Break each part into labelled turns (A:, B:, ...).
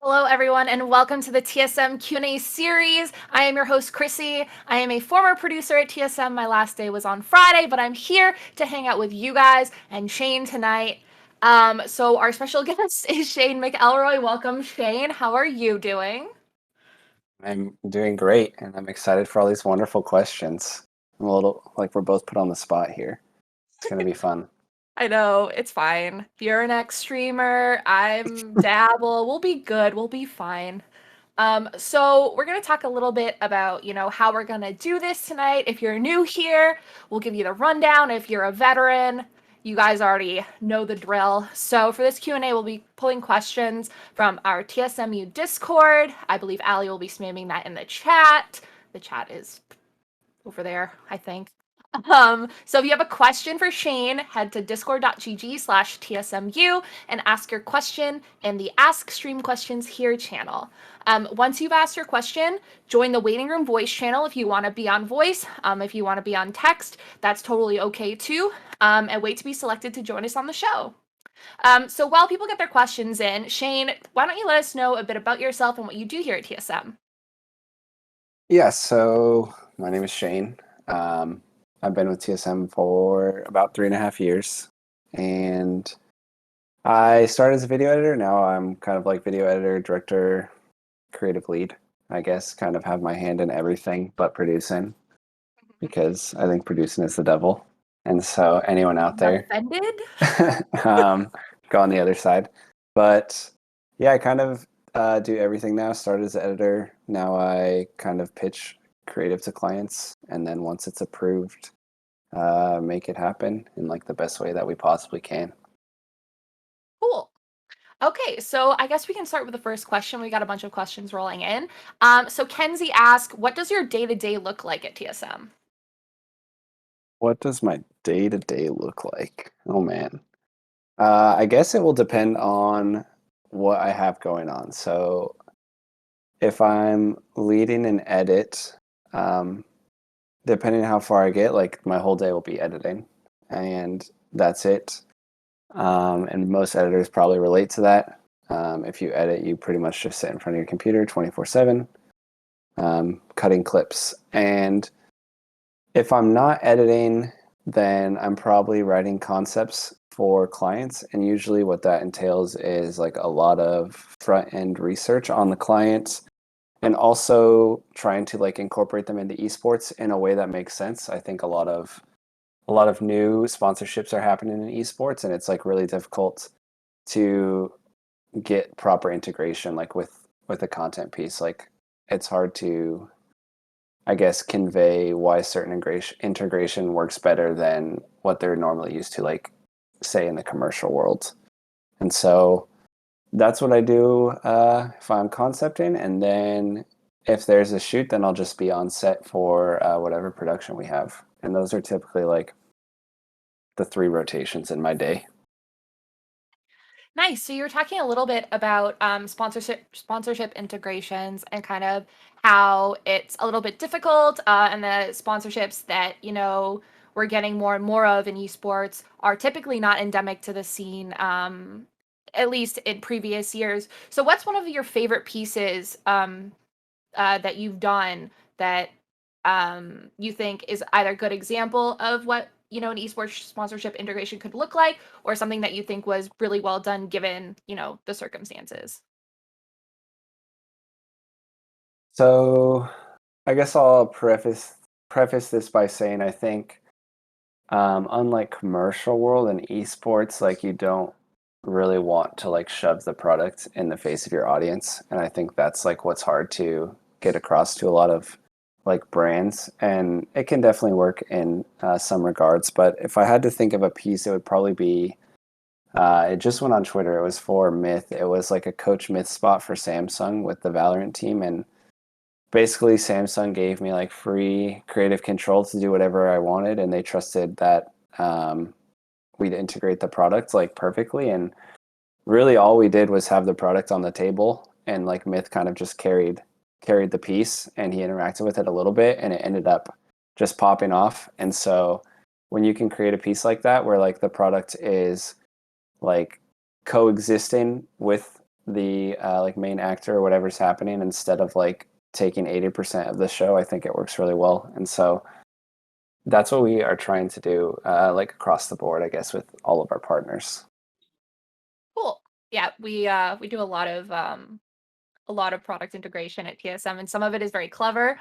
A: Hello, everyone, and welcome to the TSM Q&A series. I am your host, Chrissy. I am a former producer at TSM. My last day was on Friday, but I'm here to hang out with you guys and Shane tonight. So our special guest is Shane McElroy. Welcome, Shane. How are you doing?
B: I'm doing great, and I'm excited for all these wonderful questions. I'm a little like we're both put on the spot here. It's going to be fun.
A: I know, it's fine. You're an ex-streamer. I'm Dabble. We'll be good. We'll be fine. So we're going to talk a little bit about, how we're going to do this tonight. If you're new here, we'll give you the rundown. If you're a veteran, you guys already know the drill. So for this Q&A, we'll be pulling questions from our TSMU Discord. I believe Ali will be spamming that in the chat. The chat is over there, I think. So if you have a question for Shane, head to discord.gg/TSMU and ask your question in the Ask Stream Questions Here channel. Once you've asked your question, join the waiting room voice channel if you want to be on voice. If you want to be on text, that's totally okay too. And wait to be selected to join us on the show. So while people get their questions in, Shane, why don't you let us know a bit about yourself and what you do here at TSM?
B: Yeah, so my name is Shane. I've been with TSM for about 3.5 years, and I started as a video editor. Now I'm kind of like video editor, director, creative lead. I guess kind of have my hand in everything but producing because I think producing is the devil. And so anyone out there
A: Offended?
B: um, go on the other side. But yeah, I kind of do everything now. Started as an editor. Now I kind of pitch creative to clients, and then once it's approved, make it happen in like the best way that we possibly can.
A: Cool. Okay, so I guess we can start with the first question. We got a bunch of questions rolling in. So Kenzie asked, what does your day-to-day look like at TSM?
B: What does my day to day look like? Oh man. I guess it will depend on what I have going on. So if I'm leading an edit, um, depending on how far I get, like my whole day will be editing, and that's it. And most editors probably relate to that. If you edit, you pretty much just sit in front of your computer 24/7, cutting clips. And if I'm not editing, then I'm probably writing concepts for clients. And usually, what that entails is like a lot of front end research on the client and also trying to like incorporate them into esports in a way that makes sense. I think a lot of new sponsorships are happening in esports, and it's like really difficult to get proper integration like with a content piece. Like it's hard to, I guess, convey why certain integration works better than what they're normally used to, like say in the commercial world. And so that's what I do if I'm concepting, and then if there's a shoot, then I'll just be on set for whatever production we have, and those are typically like the 3 rotations in my day.
A: Nice. So you were talking a little bit about sponsorship integrations and kind of how it's a little bit difficult, and the sponsorships that we're getting more and more of in esports are typically not endemic to the scene, at least in previous years. So what's one of your favorite pieces that you've done that you think is either a good example of what an esports sponsorship integration could look like, or something that you think was really well done given the circumstances?
B: So I guess I'll preface this by saying I think unlike commercial world and esports, like you don't really want to like shove the product in the face of your audience, and I think that's like what's hard to get across to a lot of like brands, and it can definitely work in some regards. But if I had to think of a piece, it would probably be it just went on Twitter. It was for Myth. It was like a Coach Myth spot for Samsung with the Valorant team, and basically Samsung gave me like free creative control to do whatever I wanted, and they trusted that we'd integrate the product like perfectly. And really, all we did was have the product on the table, and like Myth kind of just carried the piece, and he interacted with it a little bit, and it ended up just popping off. And so when you can create a piece like that, where like the product is like coexisting with the like main actor or whatever's happening instead of like taking 80% of the show, I think it works really well. And so that's what we are trying to do, like across the board, I guess, with all of our partners.
A: Cool. Yeah, we do a lot of product integration at TSM, and some of it is very clever.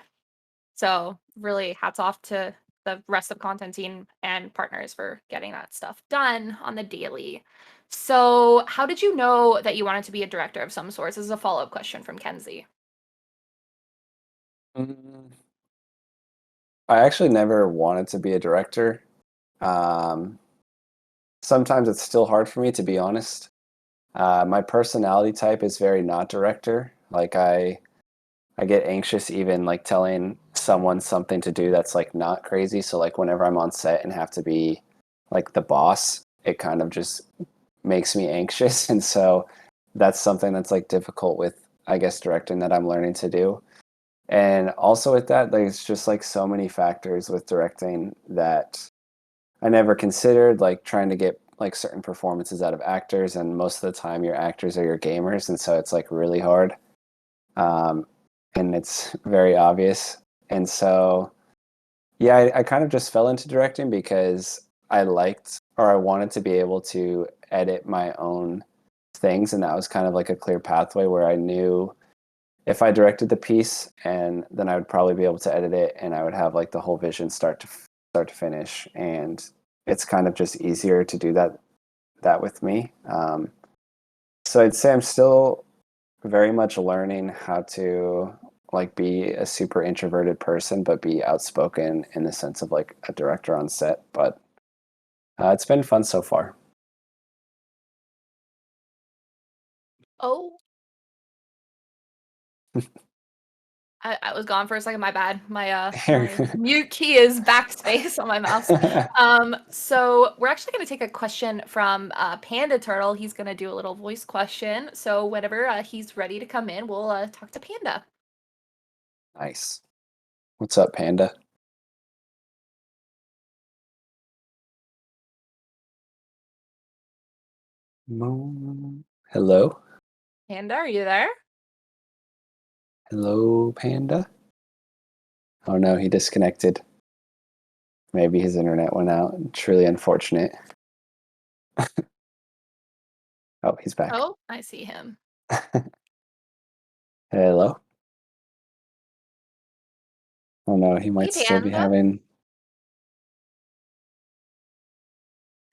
A: So really hats off to the rest of content team and partners for getting that stuff done on the daily. So how did you know that you wanted to be a director of some sort? This is a follow-up question from Kenzie.
B: Mm, I actually never wanted to be a director. Um, Sometimes it's still hard for me, to be honest. My personality type is very not director. Like I get anxious even like telling someone something to do that's like not crazy. So like whenever I'm on set and have to be like the boss, it kind of just makes me anxious. And so that's something that's like difficult with, I guess, directing that I'm learning to do. And also with that, there's just like so many factors with directing that I never considered, like trying to get like certain performances out of actors. And most of the time your actors are your gamers. And so it's like really hard. Um, and it's very obvious. And so, yeah, I kind of just fell into directing because I liked or I wanted to be able to edit my own things. And that was kind of like a clear pathway where I knew if I directed the piece and then I would probably be able to edit it and I would have like the whole vision start to finish. And it's kind of just easier to do that with me. So I'd say I'm still very much learning how to like be a super introverted person but be outspoken in the sense of like a director on set, but it's been fun so far.
A: Oh, I was gone for a second. My bad. My mute key is backspace on my mouse. So we're actually going to take a question from Panda Turtle. He's going to do a little voice question. So whenever he's ready to come in, we'll talk to Panda.
B: Nice. What's up, Panda? Hello.
A: Panda, are you there?
B: Hello, Panda. Oh no, he disconnected. Maybe his internet went out. Truly unfortunate. Oh, he's back.
A: Oh, I see him.
B: Hello. Oh no, he
A: Hey,
B: might still be
A: Panda.
B: having.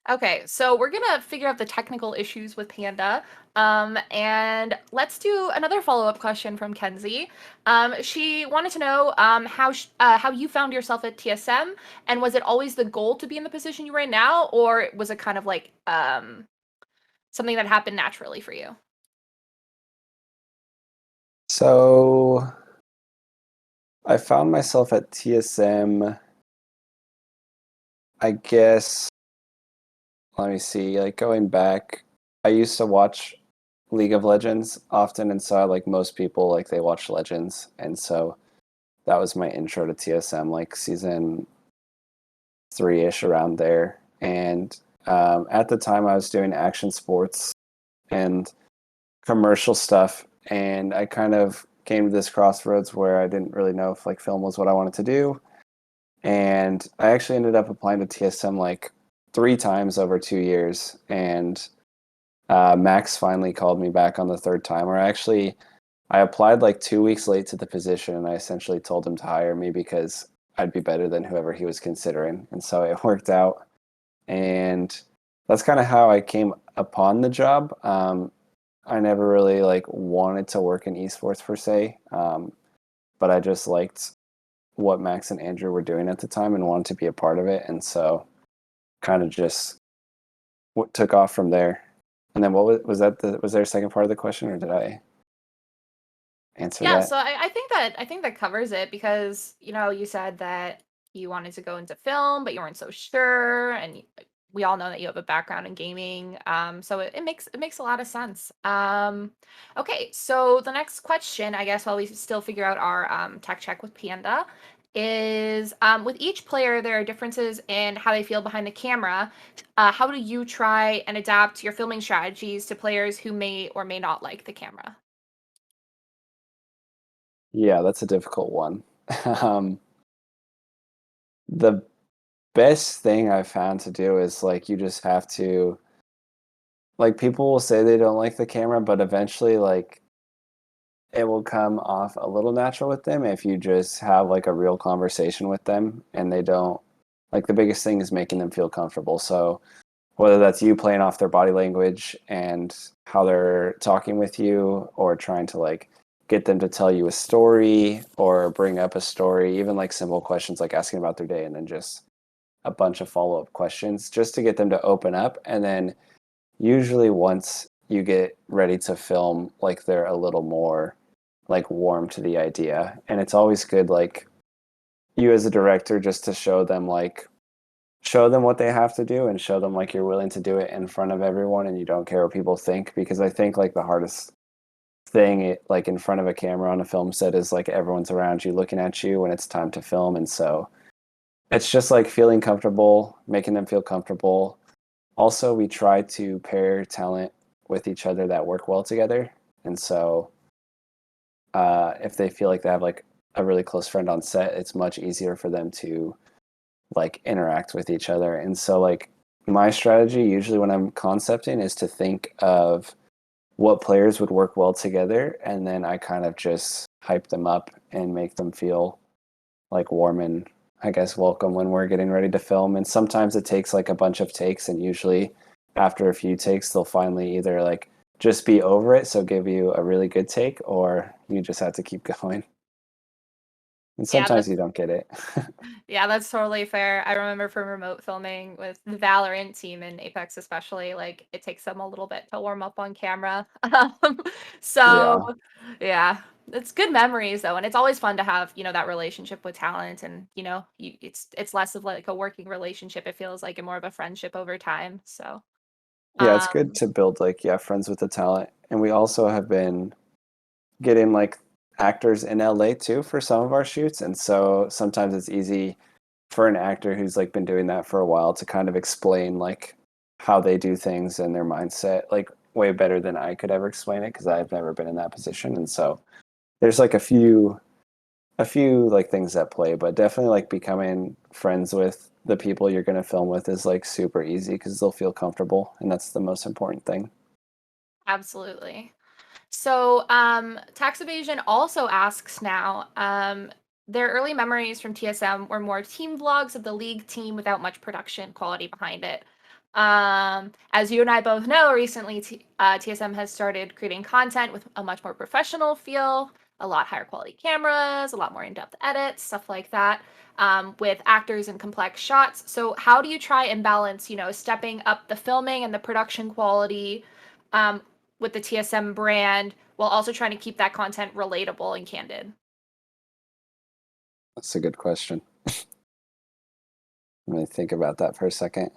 A: Okay, so we're gonna figure out the technical issues with Panda, and let's do another follow-up question from Kenzie. She wanted to know how you found yourself at TSM, and was it always the goal to be in the position you are in now, or was it kind of like something that happened naturally for you?
B: So I found myself at TSM, I guess, let me see, like going back, I used to watch League of Legends often, and so like most people, like they watch Legends, and so that was my intro to TSM, like season 3-ish around there. And at the time, I was doing action sports and commercial stuff, and I kind of came to this crossroads where I didn't really know if like film was what I wanted to do. And I actually ended up applying to TSM like 3 times over 2 years. And Max finally called me back on the third time. Or actually, I applied like 2 weeks late to the position, and I essentially told him to hire me because I'd be better than whoever he was considering. And so it worked out. And that's kind of how I came upon the job. I never really like wanted to work in esports per se, but I just liked what Max and Andrew were doing at the time and wanted to be a part of it, and so kind of just took off from there. And then was that was there a second part of the question, or did I answer
A: Yeah,
B: that?
A: so I think that covers it because you said that you wanted to go into film, but you weren't so sure, and we all know that you have a background in gaming. So it makes a lot of sense. Okay, so the next question, I guess, while we still figure out our tech check with Panda, is with each player, there are differences in how they feel behind the camera. How do you try and adapt your filming strategies to players who may or may not like the camera?
B: Yeah, that's a difficult one. um, the best thing I've found to do is like you just have to like people will say they don't like the camera, but eventually like it will come off a little natural with them if you just have like a real conversation with them and they don't like the biggest thing is making them feel comfortable. So whether that's you playing off their body language and how they're talking with you or trying to like get them to tell you a story or bring up a story, even like simple questions like asking about their day and then just a bunch of follow-up questions just to get them to open up. And then usually once you get ready to film, like they're a little more like warm to the idea. And it's always good like you as a director just to show them what they have to do and show them like you're willing to do it in front of everyone and you don't care what people think, because I think like the hardest thing like in front of a camera on a film set is like everyone's around you looking at you when it's time to film. And so it's just like feeling comfortable, making them feel comfortable. Also, we try to pair talent with each other that work well together. And so if they feel like they have like a really close friend on set, it's much easier for them to like interact with each other. And so like my strategy usually when I'm concepting is to think of what players would work well together, and then I kind of just hype them up and make them feel like warm and I guess welcome when we're getting ready to film. And sometimes it takes like a bunch of takes, and usually after a few takes they'll finally either like just be over it, so give you a really good take, or you just have to keep going. And
A: Yeah,
B: sometimes you don't get it.
A: yeah, that's totally fair. I remember from remote filming with the Valorant team in Apex especially, like, it takes them a little bit to warm up on camera. So,
B: Yeah.
A: yeah, it's good memories, though, and it's always fun to have, that relationship with talent and, it's less of, like, a working relationship, it feels like, and more of a friendship over time, so,
B: Yeah, it's good
A: um
B: to build like yeah, friends with the talent. And we also have been getting like actors in LA too for some of our shoots. And so sometimes it's easy for an actor who's like been doing that for a while to kind of explain like how they do things and their mindset like way better than I could ever explain it, because I've never been in that position. And so there's like a few like things at play, but definitely like becoming friends with the people you're going to film with is like super easy because they'll feel comfortable, and that's the most important thing.
A: Absolutely. So, tax evasion also asks now, their early memories from TSM were more team vlogs of the league team without much production quality behind it. As you and I both know, recently TSM has started creating content with a much more professional feel, a lot higher quality cameras, a lot more in-depth edits, stuff like that, with actors and complex shots. So, how do you try and balance, stepping up the filming and the production quality? Um, with the TSM brand while also trying to keep that content relatable and candid?
B: That's a good question. Let me think about that for a second.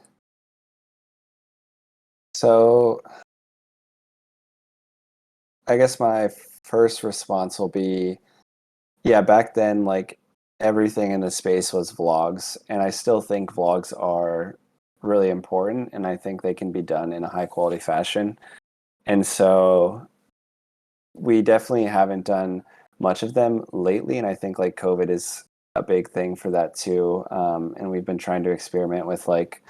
B: So I guess my first response will be, yeah, back then, like everything in the space was vlogs, and I still think vlogs are really important, and I think they can be done in a high quality fashion. And so we definitely haven't done much of them lately, and I think like COVID is a big thing for that too. And we've been trying to experiment with like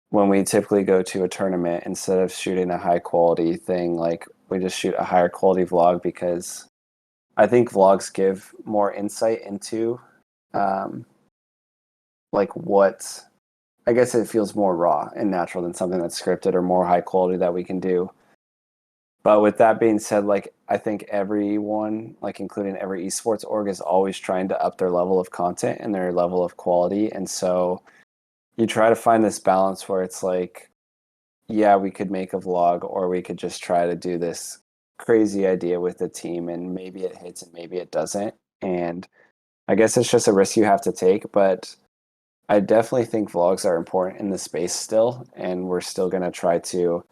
B: when we typically go to a tournament, instead of shooting a high quality thing, like we just shoot a higher quality vlog, because I think vlogs give more insight into um, like what I guess it feels more raw and natural than something that's scripted or more high quality that we can do. But with that being said, like I think everyone, like including every esports org, is always trying to up their level of content and their level of quality. And so you try to find this balance where it's like, yeah, we could make a vlog, or we could just try to do this crazy idea with the team, and maybe it hits and maybe it doesn't. And I guess it's just a risk you have to take, but I definitely think vlogs are important in the space still, and we're still going to try to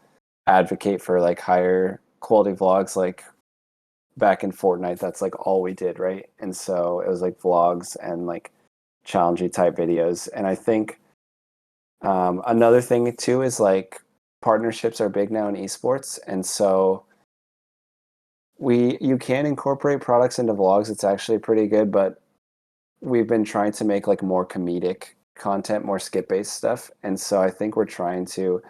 B: advocate for like higher quality vlogs. Like back in Fortnite, that's like all we did, right? And so it was like vlogs and like challengey type videos. And I think another thing too is like partnerships are big now in esports, and so we you can incorporate products into vlogs. It's actually pretty good, but we've been trying to make like more comedic content, more skit based stuff, and so I think we're trying to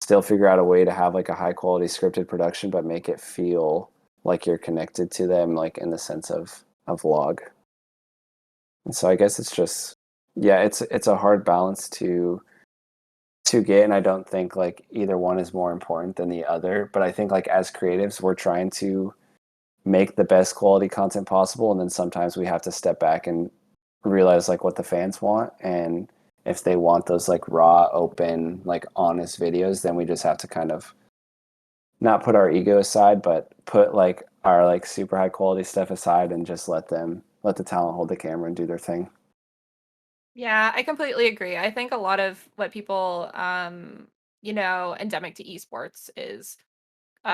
B: still figure out a way to have like a high quality scripted production, but make it feel like you're connected to them, like in the sense of a vlog. And so I guess it's just yeah, it's a hard balance to get, and I don't think like either one is more important than the other. But I think like as creatives, we're trying to make the best quality content possible, and then sometimes we have to step back and realize like what the fans want, and if they want those like raw, open, like honest videos, then we just have to kind of not put our ego aside, but put like our like super high quality stuff aside and just let the talent hold the camera and do their thing.
A: Yeah, I completely agree. I think a lot of what people, endemic to esports is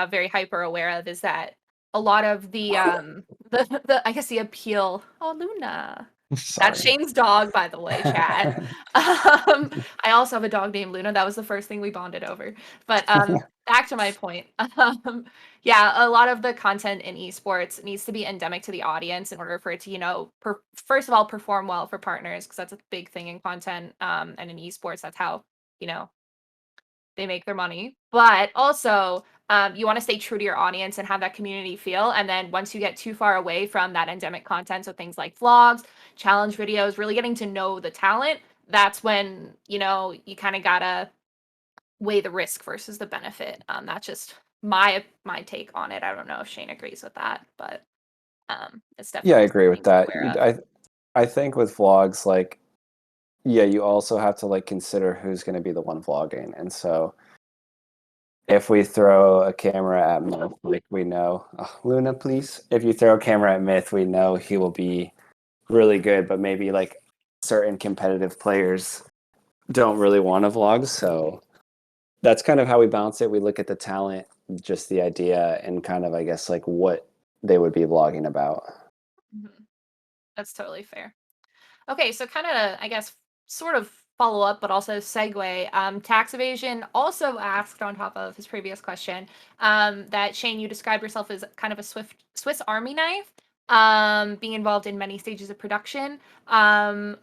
A: very hyper aware of is that a lot of the I guess the appeal. Oh, Luna. That's
B: Sorry.
A: Shane's dog, by the way, chat. I also have a dog named Luna. That was the first thing we bonded over. But back to my point. Yeah, a lot of the content in esports needs to be endemic to the audience in order for it to, first of all, perform well for partners, because that's a big thing in content. And in esports, that's how, you know, they make their money. But also, you want to stay true to your audience and have that community feel. And then once you get too far away from that endemic content, so things like vlogs, challenge videos, really getting to know the talent, that's when, you kind of gotta weigh the risk versus the benefit. That's just my take on it. I don't know if Shane agrees with that, but it's
B: Yeah, I
A: definitely
B: agree with
A: something to be
B: that.
A: aware of.
B: I think with vlogs, like yeah, you also have to like consider who's going to be the one vlogging, and so if we throw a camera at Myth, like we know, oh, Luna, please. If you throw a camera at Myth, we know he will be really good, but maybe like certain competitive players don't really want to vlog. So that's kind of how we balance it. We look at the talent, just the idea, and kind of, I guess, like what they would be vlogging about.
A: Mhm. That's totally fair. Okay, so kind of, I guess, sort of follow up, but also segue. Tax evasion also asked on top of his previous question that Shane, you described yourself as kind of a Swiss Army knife, being involved in many stages of production.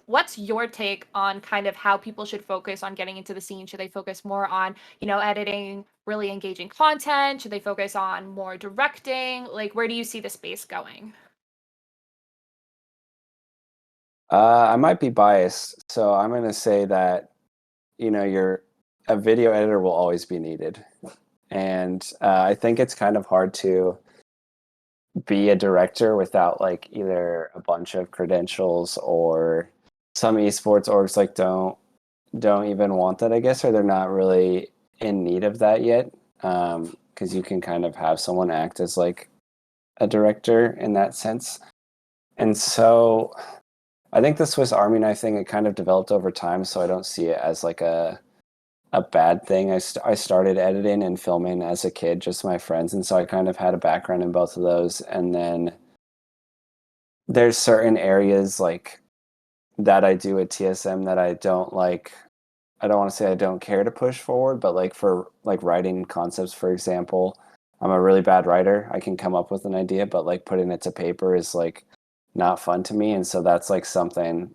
A: What's your take on kind of how people should focus on getting into the scene? Should they focus more on, editing really engaging content? Should they focus on more directing? Like, where do you see the space going?
B: I might be biased, so I'm going to say that your a video editor will always be needed, and I think it's kind of hard to be a director without like either a bunch of credentials, or some esports orgs like don't even want that, I guess, or they're not really in need of that yet, because you can kind of have someone act as like a director in that sense. And so I think the Swiss Army knife thing, it kind of developed over time, so I don't see it as like a bad thing. I started editing and filming as a kid, just my friends, and so I kind of had a background in both of those. And then there's certain areas like that I do at TSM that I don't like. I don't want to say I don't care to push forward, but like for like writing concepts, for example, I'm a really bad writer. I can come up with an idea, but like putting it to paper is like not fun to me, and so that's like something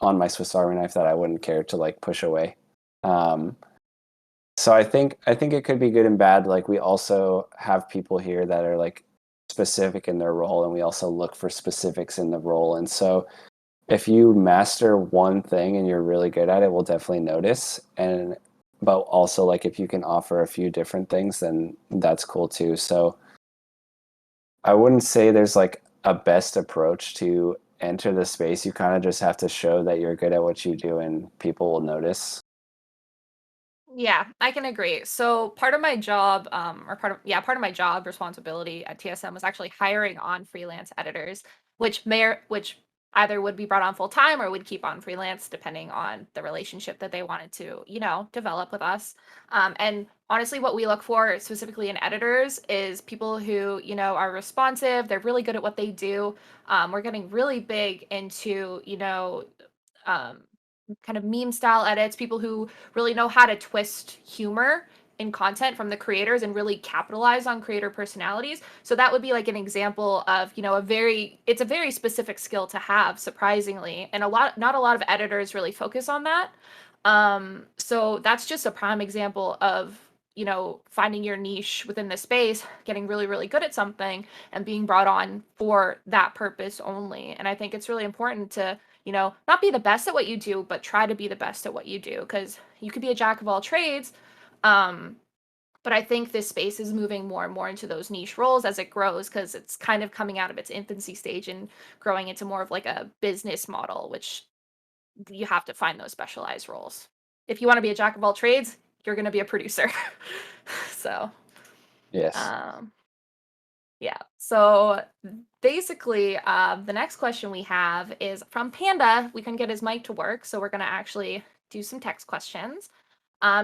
B: on my Swiss Army knife that I wouldn't care to like push away. Um, so I think it could be good and bad. Like we also have people here that are like specific in their role, and we also look for specifics in the role. And so if you master one thing and you're really good at it, we'll definitely notice. And but also like if you can offer a few different things, then that's cool too. So I wouldn't say there's like a best approach to enter the space. You kind of just have to show that you're good at what you do, and people will notice.
A: Yeah, I can agree. So part of my job, or part of my job responsibility at TSM was actually hiring on freelance editors, which either would be brought on full time or would keep on freelance depending on the relationship that they wanted to, develop with us. And honestly, what we look for specifically in editors is people who, are responsive. They're really good at what they do. We're getting really big into, um, kind of meme style edits, people who really know how to twist humor in content from the creators and really capitalize on creator personalities. So that would be like an example of, it's a very specific skill to have, surprisingly. And not a lot of editors really focus on that. So that's just a prime example of, finding your niche within the space, getting really, really good at something and being brought on for that purpose only. And I think it's really important to, not be the best at what you do, but try to be the best at what you do, because you could be a jack of all trades. Um, but I think this space is moving more and more into those niche roles as it grows, because it's kind of coming out of its infancy stage and growing into more of like a business model, which you have to find those specialized roles. If you want to be a jack of all trades, you're going to be a producer. So,
B: Yes.
A: um, yeah. So basically, the next question we have is from Panda. We can get his mic to work, so we're going to actually do some text questions.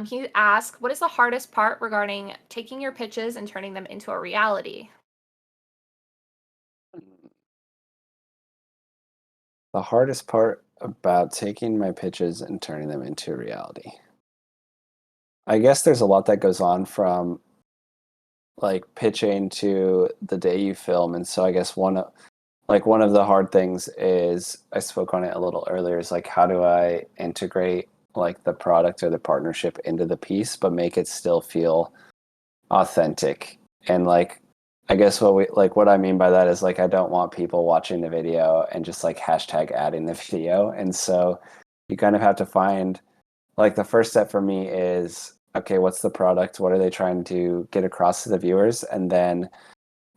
A: He asked, "What is the hardest part regarding taking your pitches and turning them into a reality?"
B: The hardest part about taking my pitches and turning them into reality. I guess there's a lot that goes on from like pitching to the day you film, and so I guess one of the hard things is, I spoke on it a little earlier, is like how do I integrate like the product or the partnership into the piece but make it still feel authentic. And like I guess what I mean by that is like I don't want people watching the video and just like hashtag adding the video. And so you kind of have to find, like, the first step for me is, okay, what's the product, what are they trying to get across to the viewers, and then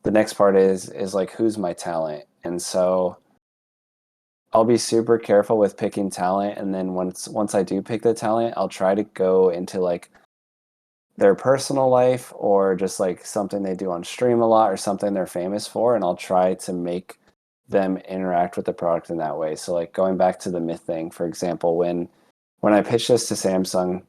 B: the next part is like, who's my talent. And so I'll be super careful with picking talent, and then once I do pick the talent, I'll try to go into like their personal life or just like something they do on stream a lot or something they're famous for, and I'll try to make them interact with the product in that way. So like going back to the myth thing, for example, when I pitched this to Samsung,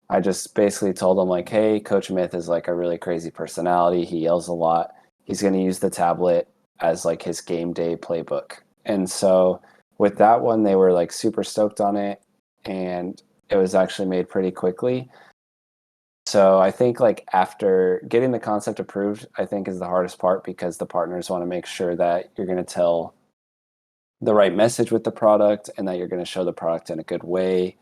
B: I just basically told them like, hey, Coach Myth is like a really crazy personality. He yells a lot. He's going to use the tablet as like his game day playbook. And so with that one, they were like super stoked on it, and it was actually made pretty quickly. So I think like after getting the concept approved, I think is the hardest part, because the partners want to make sure that you're going to tell the right message with the product and that you're going to show the product in a good way.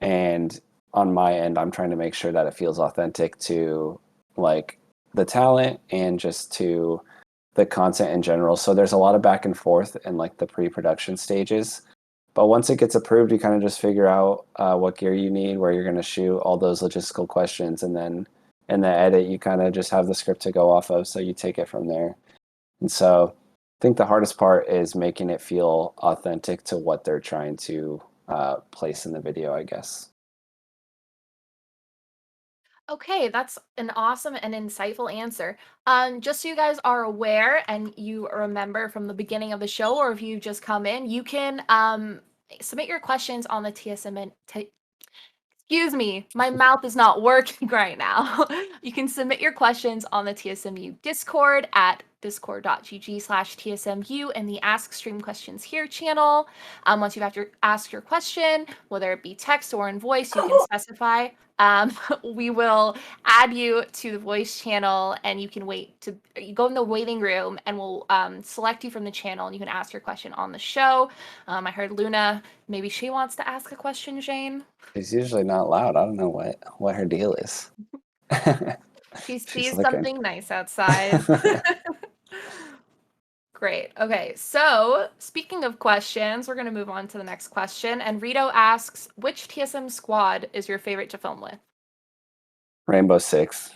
B: And on my end, I'm trying to make sure that it feels authentic to like the talent and just to the content in general. So there's a lot of back and forth in like the pre-production stages. But once it gets approved, you kind of just figure out what gear you need, where you're going to shoot, all those logistical questions, and then in the edit, you kind of just have the script to go off of. So you take it from there. And so I think the hardest part is making it feel authentic to what they're trying to place in the video, I guess.
A: Okay, that's an awesome and insightful answer. Just so you guys are aware and you remember from the beginning of the show, or if you just come in, you can submit your questions on the TSM. Excuse me, my mouth is not working right now. You can submit your questions on the TSMU Discord at discord.gg/TSMU in the Ask Stream Questions Here channel. Once you have to ask your question, whether it be text or in voice, you can specify. We will add you to the voice channel, and you can you go in the waiting room, and we'll select you from the channel, and you can ask your question on the show. I heard Luna, maybe she wants to ask a question, Jane.
B: She's usually not loud. I don't know what her deal is.
A: She
B: She's
A: sees
B: looking.
A: something nice outside. Great. Okay. So, speaking of questions, we're going to move on to the next question. And Rito asks, which TSM squad is your favorite to film with?
B: Rainbow Six.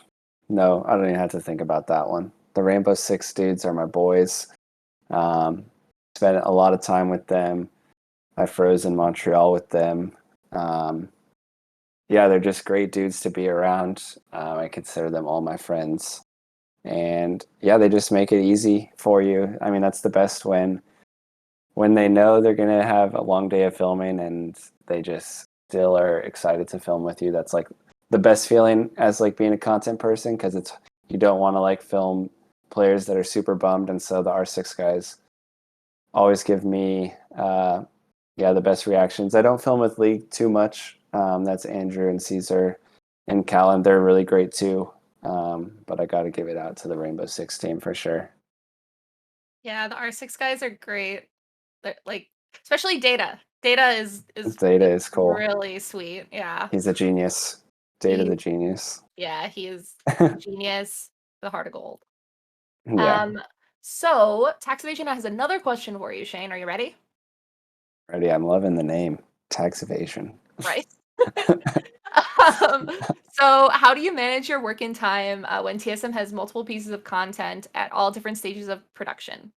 B: No, I don't even have to think about that one. The Rainbow Six dudes are my boys. Um, Spent a lot of time with them. I froze in Montreal with them. Um, yeah, they're just great dudes to be around. I consider them all my friends. And yeah, they just make it easy for you. I mean, that's the best when when they know they're gonna have a long day of filming and they just still are excited to film with you, that's like the best feeling as like being a content person, because it's you don't want to like film players that are super bummed, and so the R6 guys always give me yeah, the best reactions. I don't film with League too much. That's Andrew and Caesar and Callan. They're really great too. But I got to give it out to the Rainbow Six team for sure.
A: Yeah, the R6 guys are great. They're, like, especially Data. Data
B: Data
A: is
B: is cool.
A: really sweet. Yeah.
B: He's a genius. Data
A: He
B: the genius.
A: yeah, he is genius, the heart of gold.
B: Yeah,
A: Um, so tax evasion has another question for you, Shane. Are you ready?
B: ready. I'm loving the name. Tax evasion.
A: Right. Um, so how do you manage your working time when TSM has multiple pieces of content at all different stages of production?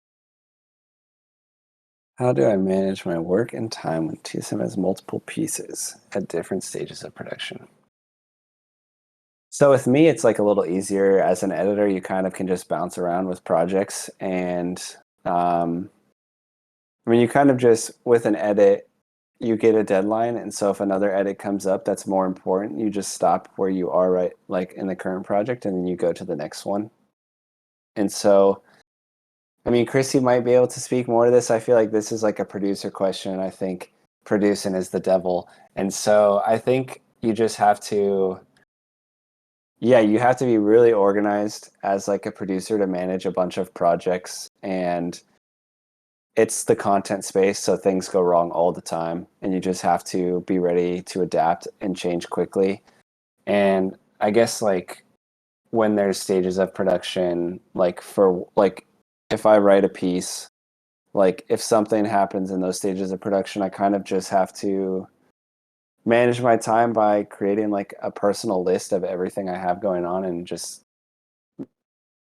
B: How do I manage my work and time when TSM has multiple pieces at different stages of production? So with me, it's like a little easier as an editor. You kind of can just bounce around with projects, and um, I mean, you kind of just with an edit, you get a deadline, and so if another edit comes up that's more important, you just stop where you are right, like in the current project, and then you go to the next one. And so, I mean, Chrissy might be able to speak more to this. I feel like this is like a producer question. I think producing is the devil, and so I think you just have to yeah, you have to be really organized as like a producer to manage a bunch of projects, and it's the content space, so things go wrong all the time and you just have to be ready to adapt and change quickly. And I guess like when there's stages of production, like for like if I write a piece, like if something happens in those stages of production, I kind of just have to manage my time by creating like a personal list of everything I have going on and just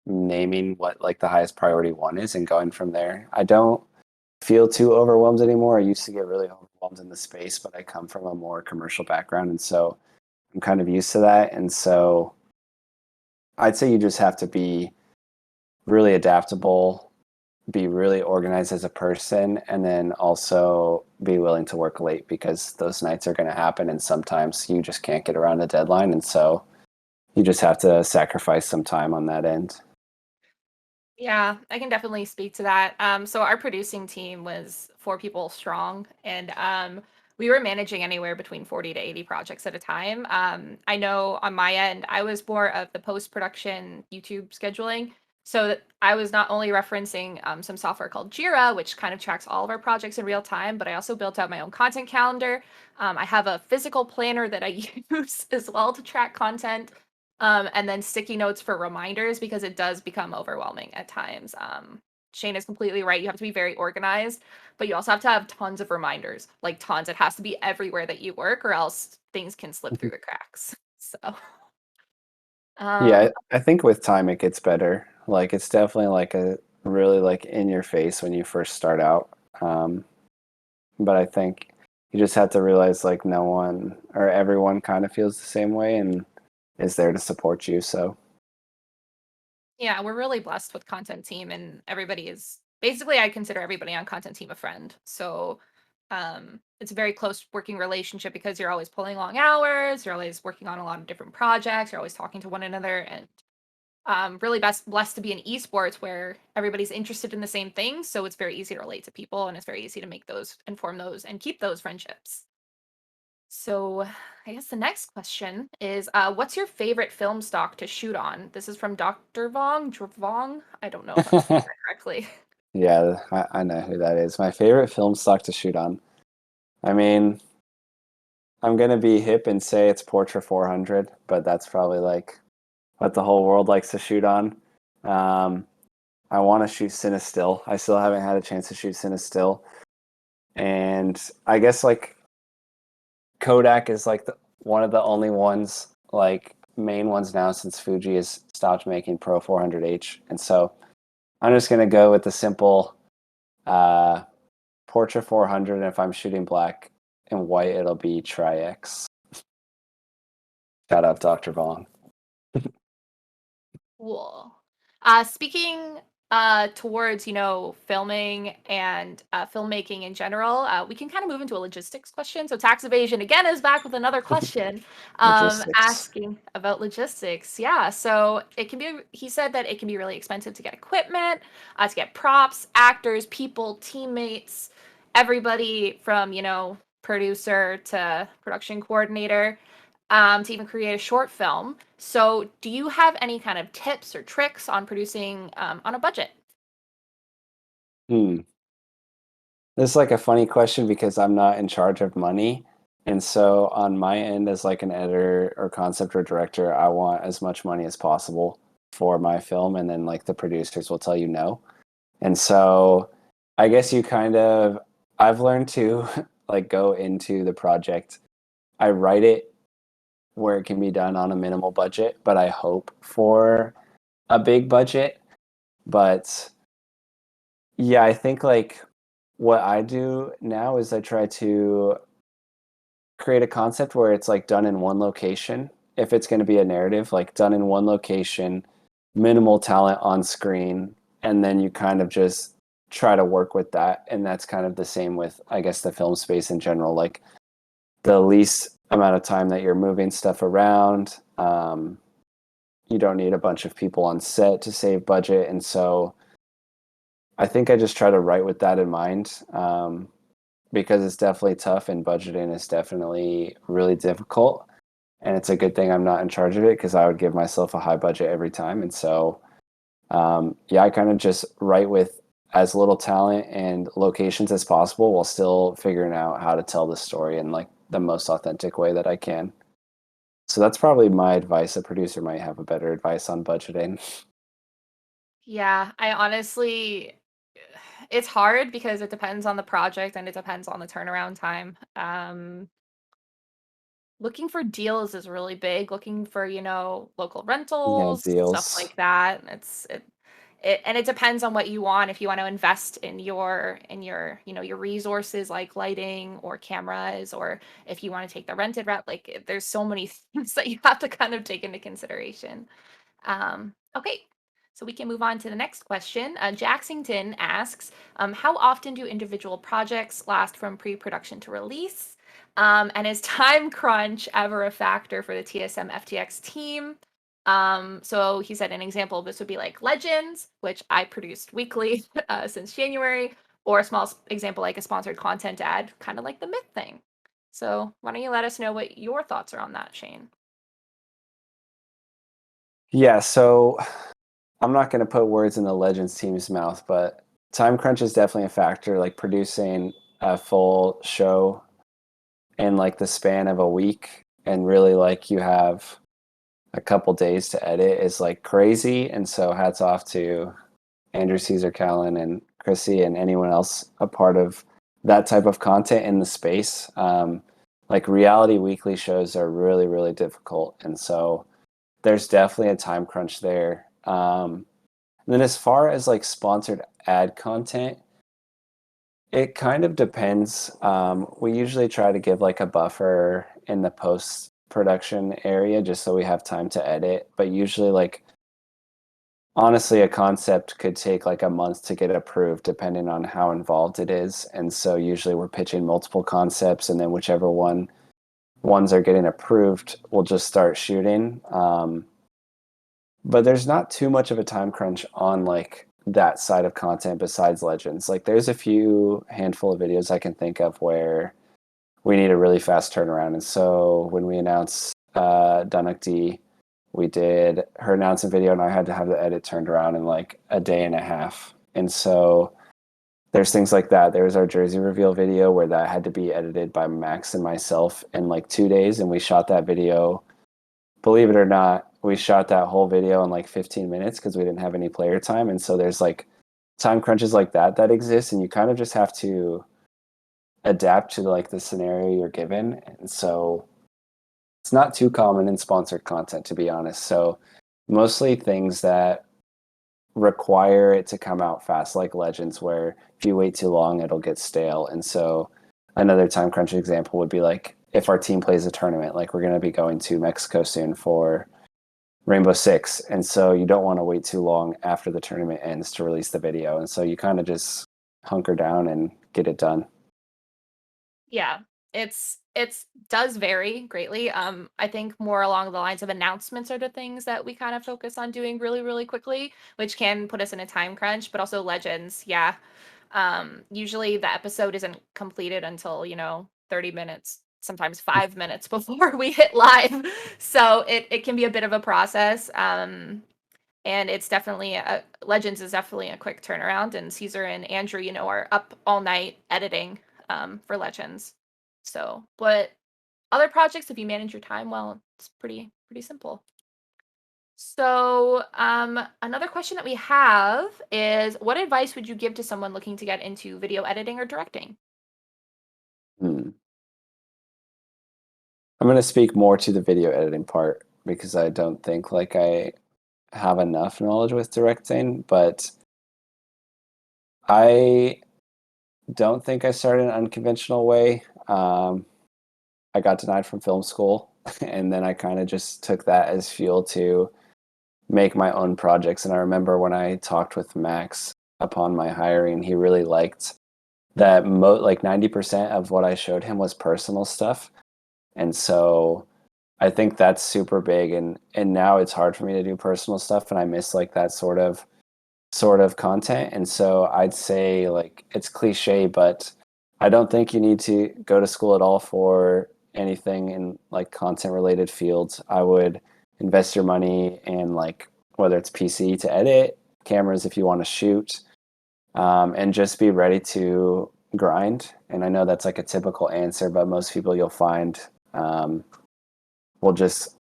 B: naming what like the highest priority one is and going from there. I don't feel too overwhelmed anymore. I used to get really overwhelmed in the space, but I come from a more commercial background, and so I'm kind of used to that. And so I'd say you just have to be really adaptable, be really organized as a person, and then also be willing to work late because those nights are going to happen, and sometimes you just can't get around a deadline, and so you just have to sacrifice some time on that end.
A: Yeah, I can definitely speak to that. So our producing team was 4 people strong, and we were managing anywhere between 40 to 80 projects at a time. I know on my end, I was more of the post-production YouTube scheduling. So that I was not only referencing some software called Jira, which kind of tracks all of our projects in real time, but I also built out my own content calendar. I have a physical planner that I use as well to track content. And then sticky notes for reminders because it does become overwhelming at times. Shane is completely right. You have to be very organized, but you also have to have tons of reminders, like tons. It has to be everywhere that you work, or else things can slip through the cracks. So, um,
B: Yeah, I think with time it gets better. Like it's definitely like a really like in your face when you first start out. Um, but I think you just have to realize like no one or everyone kind of feels the same way and is there to support you. So
A: yeah, we're really blessed with content team, and everybody is basically, I consider everybody on content team a friend. So, it's a very close working relationship because you're always pulling long hours, you're always working on a lot of different projects, you're always talking to one another, and really blessed to be in esports where everybody's interested in the same thing. So it's very easy to relate to people, and it's very easy to make those, inform those, and keep those friendships. So I guess the next question is, what's your favorite film stock to shoot on? This is from Dr. Vong. I don't know if I'm saying that correctly.
B: yeah, I know who that is. My favorite film stock to shoot on. I mean, I'm gonna be hip and say it's Portra 400, but that's probably like what the whole world likes to shoot on. Um, I want to shoot Cinestill. I still haven't had a chance to shoot Cinestill, and I guess like Kodak is like one of the only ones, like main ones now since Fuji has stopped making Pro 400H, and so I'm just gonna go with the simple uh, Portra 400. And if I'm shooting black and white, it'll be Tri-X. Shout out Dr. Vong.
A: Cool. Speaking towards, filming and filmmaking in general, we can kind of move into a logistics question. So tax evasion again is back with another question,
B: Logistics.
A: asking about logistics. Yeah, so it can be. He said that it can be really expensive to get equipment, to get props, actors, people, teammates, everybody from producer to production coordinator, to even create a short film. So, do you have any kind of tips or tricks on producing on a budget?
B: Hmm. This is like a funny question because I'm not in charge of money. And so on my end as like an editor or concept or director, I want as much money as possible for my film, and then like the producers will tell you no. And so I guess I've learned to like go into the project. I write it where it can be done on a minimal budget, but I hope for a big budget. But yeah, I think like what I do now is I try to create a concept where it's like done in one location. If it's going to be a narrative, like done in one location, minimal talent on screen, and then you kind of just try to work with that. And that's kind of the same with, I guess, the film space in general. Like the least amount of time that you're moving stuff around. You don't need a bunch of people on set to save budget. And so I think I just try to write with that in mind. Because it's definitely tough and budgeting is definitely really difficult. And it's a good thing I'm not in charge of it because I would give myself a high budget every time. And so, yeah, I kind of just write with as little talent and locations as possible while still figuring out how to tell the story in like the most authentic way that I can. So that's probably my advice. A producer might have a better advice on budgeting.
A: Yeah, I honestly, it's hard because it depends on the project and it depends on the turnaround time. Looking for deals is really big. Looking for, local
B: Yeah,
A: rentals, stuff
B: deals.
A: like that. And it depends on what you want. If you want to invest in your resources like lighting or cameras, or if you want to take the rented route, like there's so many things that you have to kind of take into consideration. Okay, so we can move on to the next question. Jacksington asks, how often do individual projects last from pre-production to release? And is time crunch ever a factor for the TSM FTX team? So he said an example of this would be like Legends, which I produced weekly since January, or a small example like a sponsored content ad, kind of like the Myth thing. So why don't you let us know what your thoughts are on that, Shane?
B: Yeah, so I'm not going to put words in the Legends team's mouth, but time crunch is definitely a factor. Like producing a full show in like the span of a week, and really like you have a couple days to edit is like crazy. And so hats off to Andrew Caesar Callan and Chrissy and anyone else a part of that type of content in the space. Like reality weekly shows are really, really difficult. And so there's definitely a time crunch there. And then as far as like sponsored ad content, it kind of depends. We usually try to give like a buffer in the post production area just so we have time to edit. But usually, like, honestly, a concept could take like a month to get approved depending on how involved it is. And so usually we're pitching multiple concepts, and then whichever ones are getting approved, we'll just start shooting. But there's not too much of a time crunch on like that side of content besides Legends. Like there's a few handful of videos I can think of where we need a really fast turnaround. And so when we announced Dunnock D, we did her announcement video and I had to have the edit turned around in like a day and a half. And so there's things like that. There was our jersey reveal video where that had to be edited by Max and myself in like 2 days. And we shot that video, believe it or not, we shot that whole video in like 15 minutes because we didn't have any player time. And so there's like time crunches like that exist, and you kind of just have to adapt to like the scenario you're given. And so it's not too common in sponsored content, to be honest. So mostly things that require it to come out fast, like Legends, where if you wait too long, it'll get stale. And so another time crunch example would be like if our team plays a tournament, like we're going to be going to Mexico soon for Rainbow Six, and so you don't want to wait too long after the tournament ends to release the video, and so you kind of just hunker down and get it done.
A: Yeah, it's does vary greatly. I think more along the lines of announcements are the things that we kind of focus on doing really, really quickly, which can put us in a time crunch, but also legends, yeah. Usually the episode isn't completed until, 30 minutes, sometimes 5 minutes before we hit live. So it can be a bit of a process. And it's definitely Legends is definitely a quick turnaround, and Caesar and Andrew, are up all night editing for Legends. So, but other projects, if you manage your time well, it's pretty simple. So, another question that we have is, what advice would you give to someone looking to get into video editing or directing?
B: Hmm. I'm going to speak more to the video editing part because I don't think like I have enough knowledge with directing, but I don't think I started in an unconventional way. I got denied from film school, and then I kind of just took that as fuel to make my own projects. And I remember when I talked with Max upon my hiring, he really liked that like 90% of what I showed him was personal stuff. And so I think that's super big, and now it's hard for me to do personal stuff, and I miss like that sort of content. And so I'd say like it's cliche, but I don't think you need to go to school at all for anything in like content related fields. I would invest your money in like whether it's PC to edit, cameras if you want to shoot, and just be ready to grind. And I know that's like a typical answer, but most people you'll find will just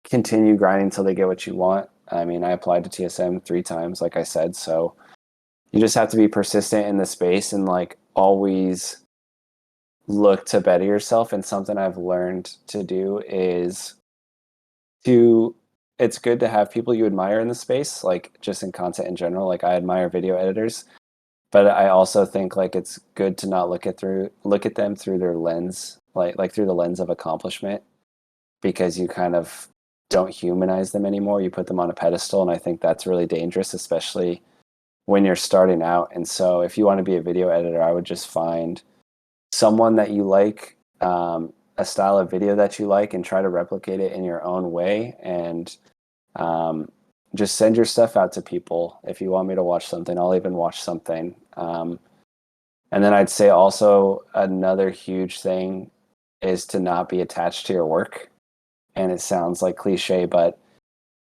B: continue grinding until they get what you want. I mean, I applied to TSM 3 times, like I said, so you just have to be persistent in the space and like always look to better yourself. And something I've learned to do is to it's good to have people you admire in the space, like just in content in general. Like I admire video editors, but I also think like it's good to not look at them through their lens, like through the lens of accomplishment, because you kind of don't humanize them anymore. You put them on a pedestal, and I think that's really dangerous, especially when you're starting out. And so if you want to be a video editor, I would just find someone that you like, a style of video that you like, and try to replicate it in your own way. And um, just send your stuff out to people. If you want me to watch something, I'll even watch something. And then I'd say also another huge thing is to not be attached to your work. And it sounds like cliche, but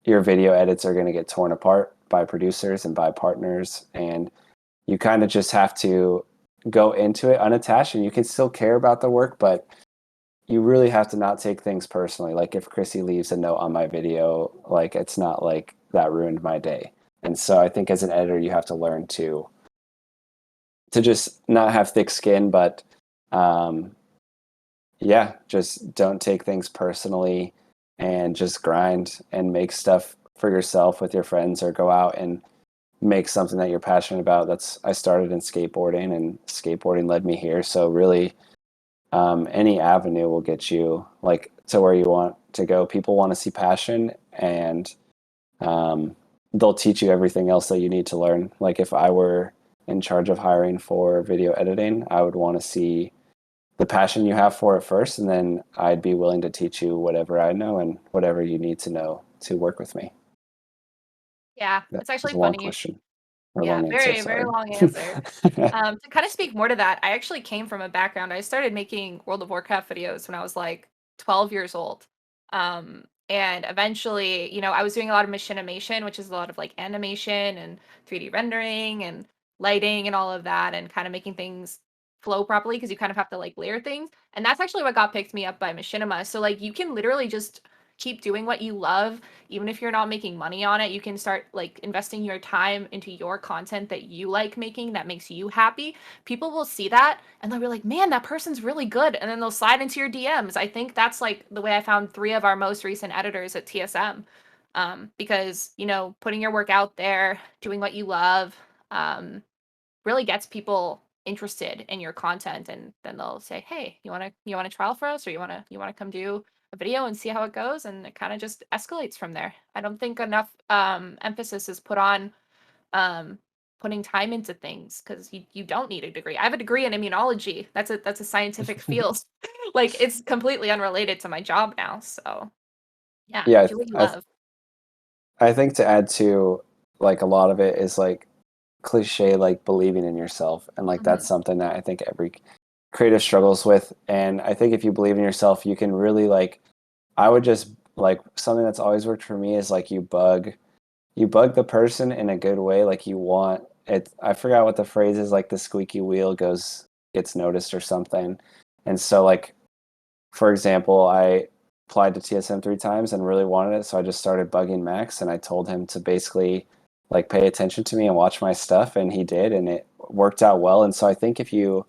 B: your video edits are going to get torn apart by producers and by partners, and you kind of just have to go into it unattached, and you can still care about the work, but you really have to not take things personally. Like if Chrissy leaves a note on my video, like it's not like that ruined my day. And so I think as an editor you have to learn to just not have thick skin, but um yeah, just don't take things personally and just grind and make stuff for yourself with your friends, or go out and make something that you're passionate about. That's I started in skateboarding, and skateboarding led me here. So really, any avenue will get you like to where you want to go. People want to see passion, and um, they'll teach you everything else that you need to learn. Like if I were in charge of hiring for video editing, I would want to see the passion you have for it first, and then I'd be willing to teach you whatever I know and whatever you need to know to work with me.
A: Yeah,
B: That
A: it's
B: was
A: actually
B: a long
A: funny.
B: question or a
A: Yeah,
B: long answer.
A: very, very
B: Sorry.
A: long answer. To kind of speak more to that, I actually came from a background. I started making World of Warcraft videos when I was like 12 years old. And eventually, I was doing a lot of machinimation, which is a lot of like animation and 3D rendering and lighting and all of that, and kind of making things flow properly because you kind of have to like layer things. And that's actually what got picked me up by machinima. So like you can literally just keep doing what you love even if you're not making money on it. You can start like investing your time into your content that you like making, that makes you happy. People will see that and they'll be like, man, that person's really good, and then they'll slide into your DMs. I think that's like the way I found 3 of our most recent editors at TSM. Because putting your work out there, doing what you love, um, really gets people interested in your content, and then they'll say, hey, you want to trial for us, or you want to come do a video and see how it goes, and it kind of just escalates from there. I don't think enough emphasis is put on um, putting time into things because you don't need a degree. I have a degree in immunology. That's a scientific field. Like it's completely unrelated to my job now. So yeah,
B: Yeah,
A: do what you
B: I
A: love.
B: I think to add to like a lot of it is like cliche like believing in yourself, and like
A: Hmm.
B: that's something that I think every creative struggles with. And I think if you believe in yourself, you can really like I would just like something that's always worked for me is like you bug the person in a good way, like you want it. I forgot what the phrase is, like the squeaky wheel gets noticed or something. And so like for example, I applied to TSM 3 times and really wanted it, so I just started bugging Max, and I told him to basically like pay attention to me and watch my stuff, and he did, and it worked out well. And so I think if you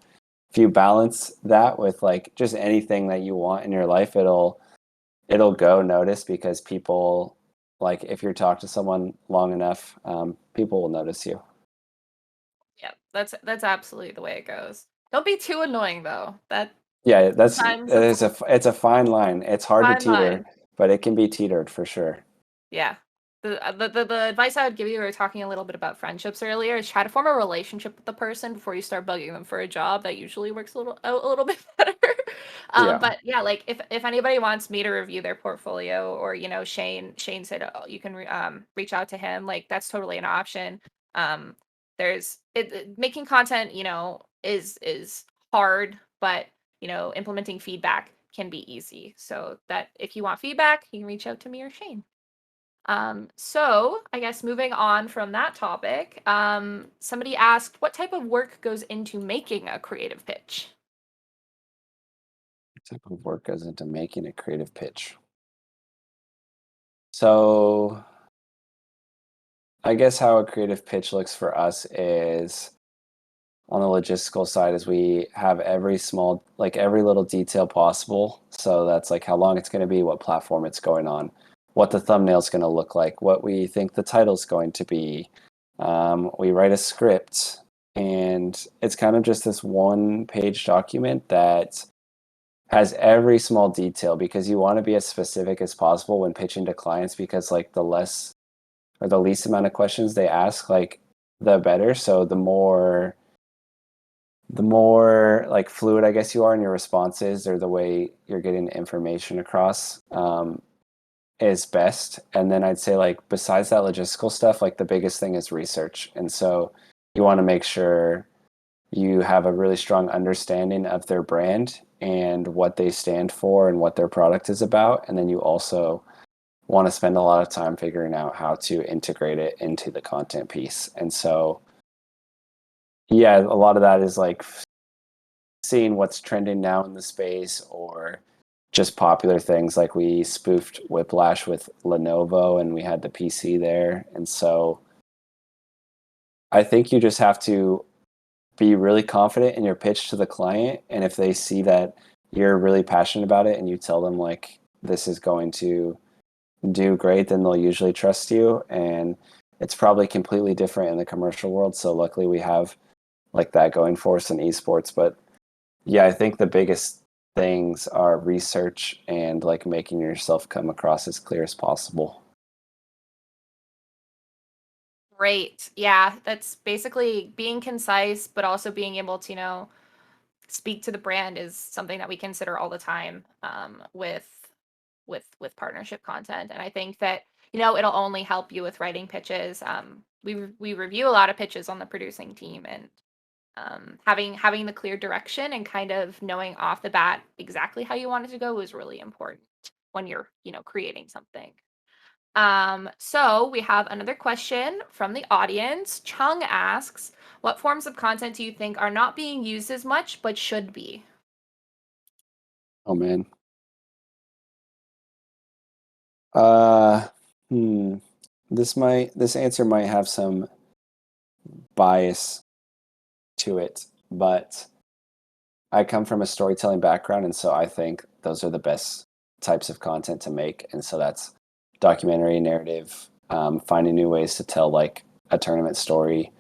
B: balance that with like just anything that you want in your life, it'll go noticed because people like if you're talking to someone long enough, people will notice you.
A: Yeah, that's absolutely the way it goes. Don't be too annoying though. That
B: Yeah,
A: sometimes that's a
B: it's a fine line. It's hard to
A: fine
B: teeter,
A: line.
B: but it can be teetered for sure.
A: Yeah. The advice I would give you, we were talking a little bit about friendships earlier, is try to form a relationship with the person before you start bugging them for a job. That usually works a little bit better.
B: Yeah.
A: But yeah, like if anybody wants me to review their portfolio, or Shane said you can reach out to him. Like that's totally an option. Um, making content, is hard, but implementing feedback can be easy. So that if you want feedback, you can reach out to me or Shane. So I guess moving on from that topic, somebody asked, what type of work goes into making a creative pitch?
B: What type of work goes into making a creative pitch? So I guess how a creative pitch looks for us is on the logistical side is we have every small like every little detail possible. So that's like how long it's going to be, what platform it's going on, what the thumbnail's going to look like, what we think the title's going to be. We write a script, and it's kind of just this one page document that has every small detail because you want to be as specific as possible when pitching to clients, because like the less or the least amount of questions they ask, like the better. So the more like fluid I guess you are in your responses, or the way you're getting information across, is best. And then I'd say like besides that logistical stuff, like the biggest thing is research. And so you want to make sure you have a really strong understanding of their brand and what they stand for and what their product is about. And then you also want to spend a lot of time figuring out how to integrate it into the content piece. And so yeah, a lot of that is like seeing what's trending now in the space, or just popular things. Like we spoofed Whiplash with Lenovo and we had the PC there. And so I think you just have to be really confident in your pitch to the client. And if they see that you're really passionate about it and you tell them like this is going to do great, then they'll usually trust you. And it's probably completely different in the commercial world. So luckily we have like that going for us in esports. But yeah, I think the biggest things are research and like making yourself come across as clear as possible.
A: Great. Yeah, that's basically being concise, but also being able to, speak to the brand is something that we consider all the time with partnership content. And I think that, it'll only help you with writing pitches. We review a lot of pitches on the producing team, and having the clear direction and kind of knowing off the bat exactly how you want it to go is really important when you're, creating something. So we have another question from the audience. Chung asks, what forms of content do you think are not being used as much but should be?
B: Oh man. Uh hmm. This answer might have some bias to it, but I come from a storytelling background, and so I think those are the best types of content to make. And so that's documentary, narrative, finding new ways to tell like a tournament story,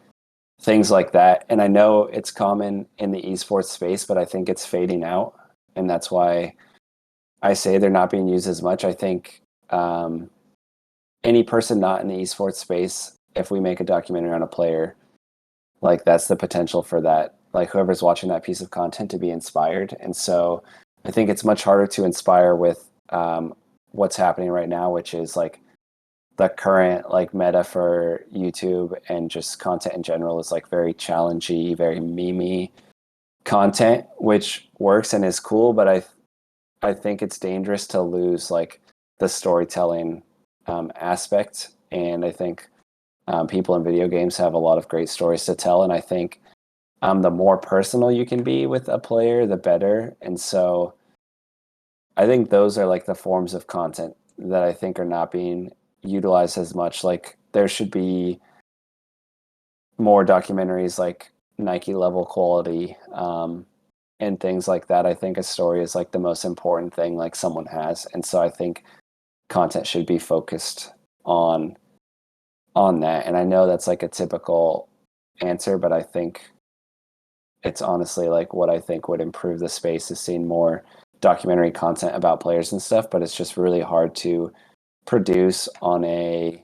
B: things like that. And I know it's common in the esports space, but I think it's fading out, and that's why I say they're not being used as much. I think any person not in the esports space, if we make a documentary on a player, like that's the potential for that, like whoever's watching that piece of content to be inspired. And so I think it's much harder to inspire with what's happening right now, which is like the current like meta for YouTube and just content in general is like very challengey, very memey content, which works and is cool, but I think it's dangerous to lose like the storytelling aspect. And I think people in video games have a lot of great stories to tell. And I think the more personal you can be with a player, the better. And so I think those are like the forms of content that I think are not being utilized as much. Like there should be more documentaries like Nike level quality and things like that. I think a story is like the most important thing like someone has. And so I think content should be focused on that. And I know that's like a typical answer, but I think it's honestly like what I think would improve the space is seeing more documentary content about players and stuff, but it's just really hard to produce on a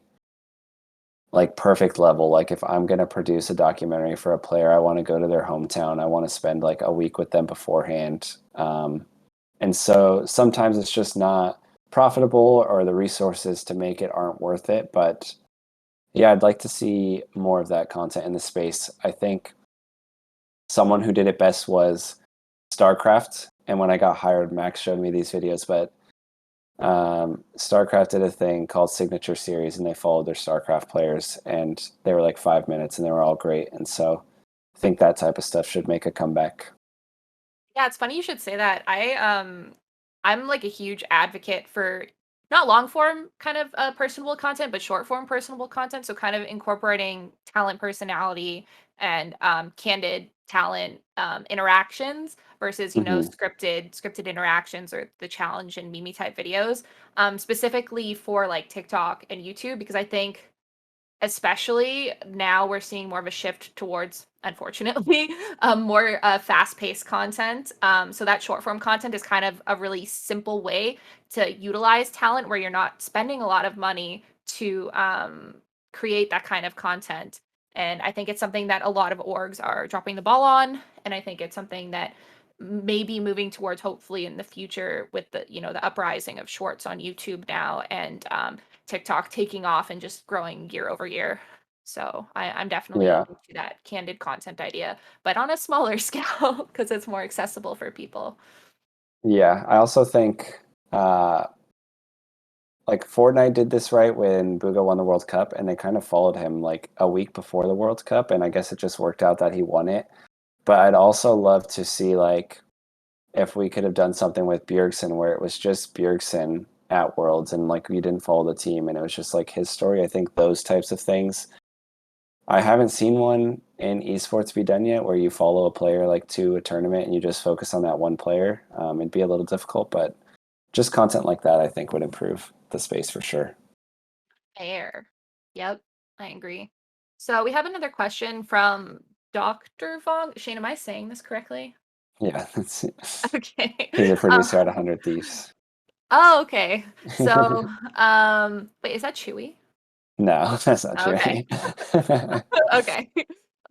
B: like perfect level. Like if I'm going to produce a documentary for a player, I want to go to their hometown. I want to spend like a week with them beforehand. And so sometimes it's just not profitable or the resources to make it aren't worth it. But yeah, I'd like to see more of that content in the space. I think someone who did it best was StarCraft. And when I got hired, Max showed me these videos, but StarCraft did a thing called Signature Series, and they followed their StarCraft players, and they were like 5 minutes, and they were all great. And so, I think that type of stuff should make a comeback.
A: Yeah, it's funny you should say that. I'm like a huge advocate for not long form kind of personable content, but short form personable content. So kind of incorporating talent personality and candid talent interactions versus, you know,
B: Hmm.
A: scripted interactions or the challenge and meme type videos. Specifically for like TikTok and YouTube, because I think especially now we're seeing more of a shift towards, unfortunately, more fast-paced content. So that short form content is kind of a really simple way to utilize talent where you're not spending a lot of money to create that kind of content. And I think it's something that a lot of orgs are dropping the ball on, and I think it's something that may be moving towards hopefully in the future with the, you know, the uprising of shorts on YouTube now, and TikTok taking off and just growing year over year. So I'm definitely
B: Yeah,
A: into that candid content idea, but on a smaller scale because it's more accessible for people.
B: yeah. I also think uh, like Fortnite did this right when Booga won the World Cup, and they kind of followed him like a week before the World Cup, and I guess it just worked out that he won it. But I'd also love to see like if we could have done something with Bjergsen where it was just Bjergsen at Worlds and like we didn't follow the team and it was just like his story. I think those types of things. I haven't seen one in esports be done yet where you follow a player like to a tournament and you just focus on that one player. It'd be a little difficult, but just content like that I think would improve the space for sure.
A: Fair. Yep, I agree. So we have another question from Dr. Vong. Shane, am I saying this correctly?
B: Yeah,
A: Okay.
B: he's a
A: Uh,
B: producer at 100 Thieves.
A: oh, okay. So, wait, is that Chewy?
B: No, that's not true.
A: Okay. Okay.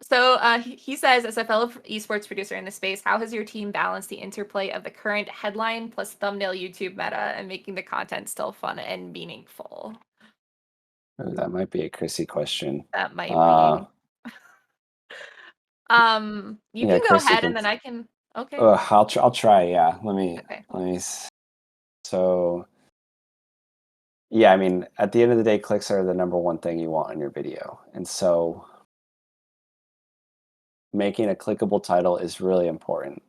A: So he says, as a fellow esports producer in the space, how has your team balanced the interplay of the current headline plus thumbnail YouTube meta and making the content still fun and meaningful?
B: That might be a Chrissy question.
A: That might
B: Uh,
A: be. You
B: yeah,
A: can go
B: Chrissy
A: ahead
B: can.
A: and then I can. Okay.
B: I'll try. Yeah,
A: Okay.
B: let me. So yeah, I mean, at the end of the day, clicks are the number one thing you want on your video, and so making a clickable title is really important.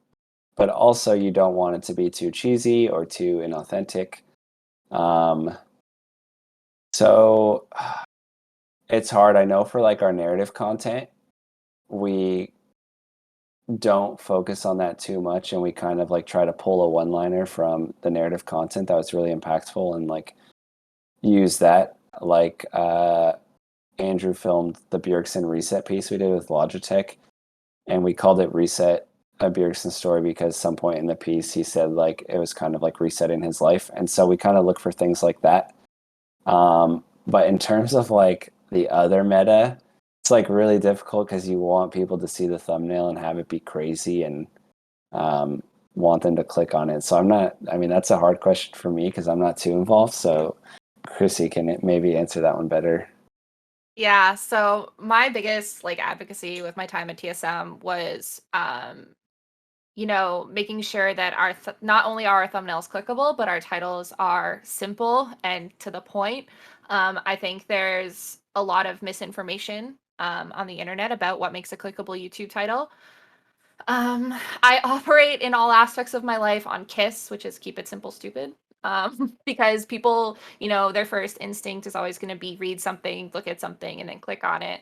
B: But also, you don't want it to be too cheesy or too inauthentic. Um, so it's hard. I know for like our narrative content, we don't focus on that too much, and we kind of like try to pull a one-liner from the narrative content that was really impactful and like use that. Like Andrew filmed the Bjergsen reset piece we did with Logitech, and we called it Reset a Bjergsen story because some point in the piece he said like it was kind of like resetting his life, and so we kind of look for things like that. But in terms of like the other meta, it's like really difficult because you want people to see the thumbnail and have it be crazy and um, want them to click on it. So I'm not. I mean, that's a hard question for me because I'm not too involved. So Chrissy can maybe answer that one better.
A: Yeah, so my biggest like advocacy with my time at TSM was making sure that not only are our thumbnails clickable, but our titles are simple and to the point. I think there's a lot of misinformation on the internet about what makes a clickable YouTube title. I operate in all aspects of my life on KISS, which is keep it simple, stupid. Because people, their first instinct is always going to be read something, look at something, and then click on it.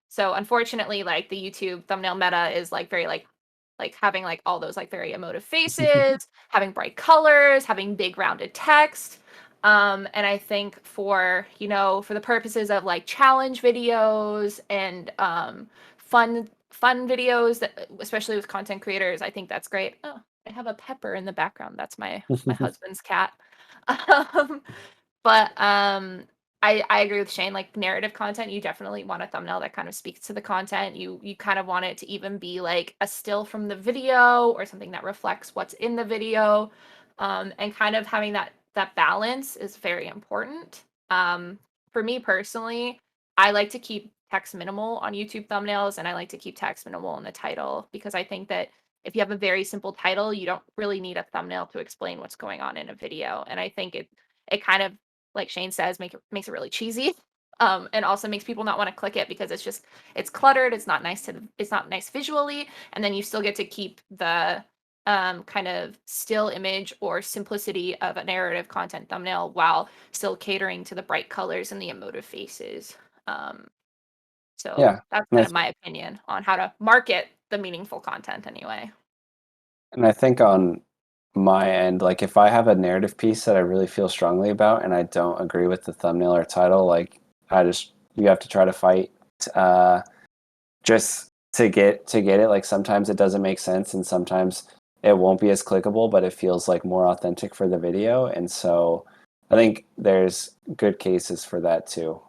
A: So unfortunately, like the YouTube thumbnail meta is like very like having like all those like very emotive faces, having bright colors, having big rounded text. And I think for the purposes of like challenge videos and fun videos that, especially with content creators, I think that's great. Oh, I have a pepper in the background. That's my husband's cat. Um, but I agree with Shane. Like narrative content, you definitely want a thumbnail that kind of speaks to the content. You kind of want it to even be like a still from the video or something that reflects what's in the video. And kind of having that balance is very important. For me personally, I like to keep text minimal on YouTube thumbnails, and I like to keep text minimal in the title because I think that if you have a very simple title, you don't really need a thumbnail to explain what's going on in a video. And I think it kind of, like Shane says, makes it really cheesy. And also makes people not want to click it because it's cluttered, it's not nice visually, and then you still get to keep the kind of still image or simplicity of a narrative content thumbnail while still catering to the bright colors and the emotive faces. Um, so
B: Yeah,
A: that's
B: and
A: kind of my opinion on how to market the meaningful content anyway.
B: I think on my end, like if I have a narrative piece that I really feel strongly about and I don't agree with the thumbnail or title, like you have to try to fight uh, just to get it. Like sometimes it doesn't make sense and sometimes it won't be as clickable, but it feels like more authentic for the video. And so I think there's good cases for that too.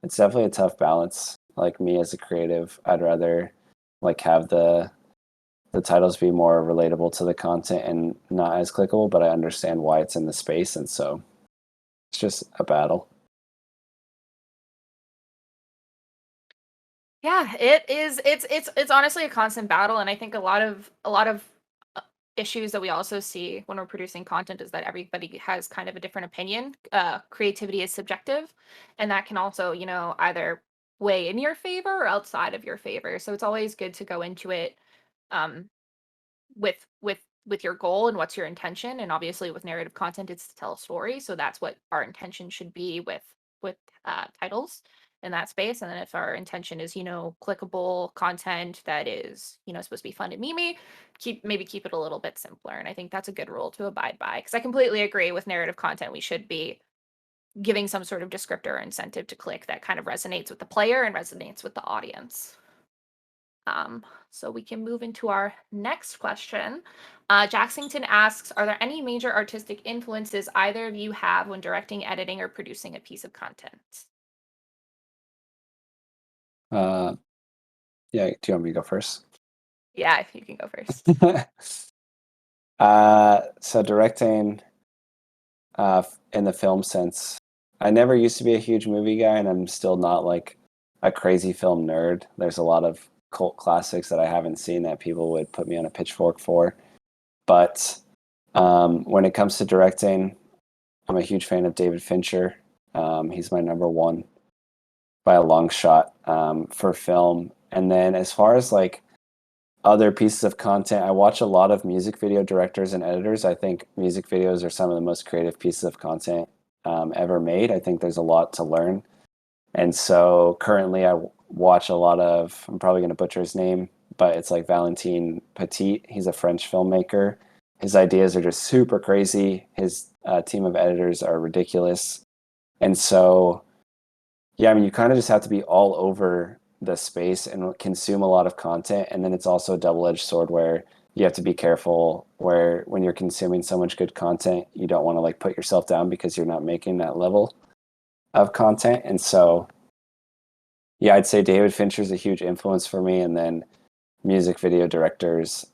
B: It's definitely a tough balance. Like me as a creative, I'd rather like have the titles be more relatable to the content and not as clickable, but I understand why it's in the space, and so it's just a battle.
A: Yeah, it is. It's honestly a constant battle, and I think a lot of issues that we also see when we're producing content is that everybody has kind of a different opinion. Creativity is subjective, and that can also, either weigh in your favor or outside of your favor. So it's always good to go into it um, with your goal and what's your intention. And obviously, with narrative content, it's to tell a story. So that's what our intention should be with titles in that space. And then if our intention is, clickable content that is, supposed to be fun and memey, keep it a little bit simpler. And I think that's a good rule to abide by. Because I completely agree with narrative content. We should be giving some sort of descriptor or incentive to click that kind of resonates with the player and resonates with the audience. So we can move into our next question. Jacksington asks, are there any major artistic influences either of you have when directing, editing, or producing a piece of content?
B: Uh, yeah, do you want me to go first?
A: Yeah, you can go first.
B: So directing in the film sense, I never used to be a huge movie guy, and I'm still not like a crazy film nerd. There's a lot of cult classics that I haven't seen that people would put me on a pitchfork for. But when it comes to directing, I'm a huge fan of David Fincher. He's my number one by a long shot for film. And then as far as like other pieces of content, I watch a lot of music video directors and editors. I think music videos are some of the most creative pieces of content ever made. I think there's a lot to learn. And so currently I watch a lot of, I'm probably going to butcher his name, but it's like Valentin Petit. He's a French filmmaker. His ideas are just super crazy. His team of editors are ridiculous. And so, yeah, I mean, you kind of just have to be all over the space and consume a lot of content. And then it's also a double-edged sword where you have to be careful where when you're consuming so much good content, you don't want to like put yourself down because you're not making that level of content. And so, yeah, I'd say David Fincher's a huge influence for me. And then music video directors,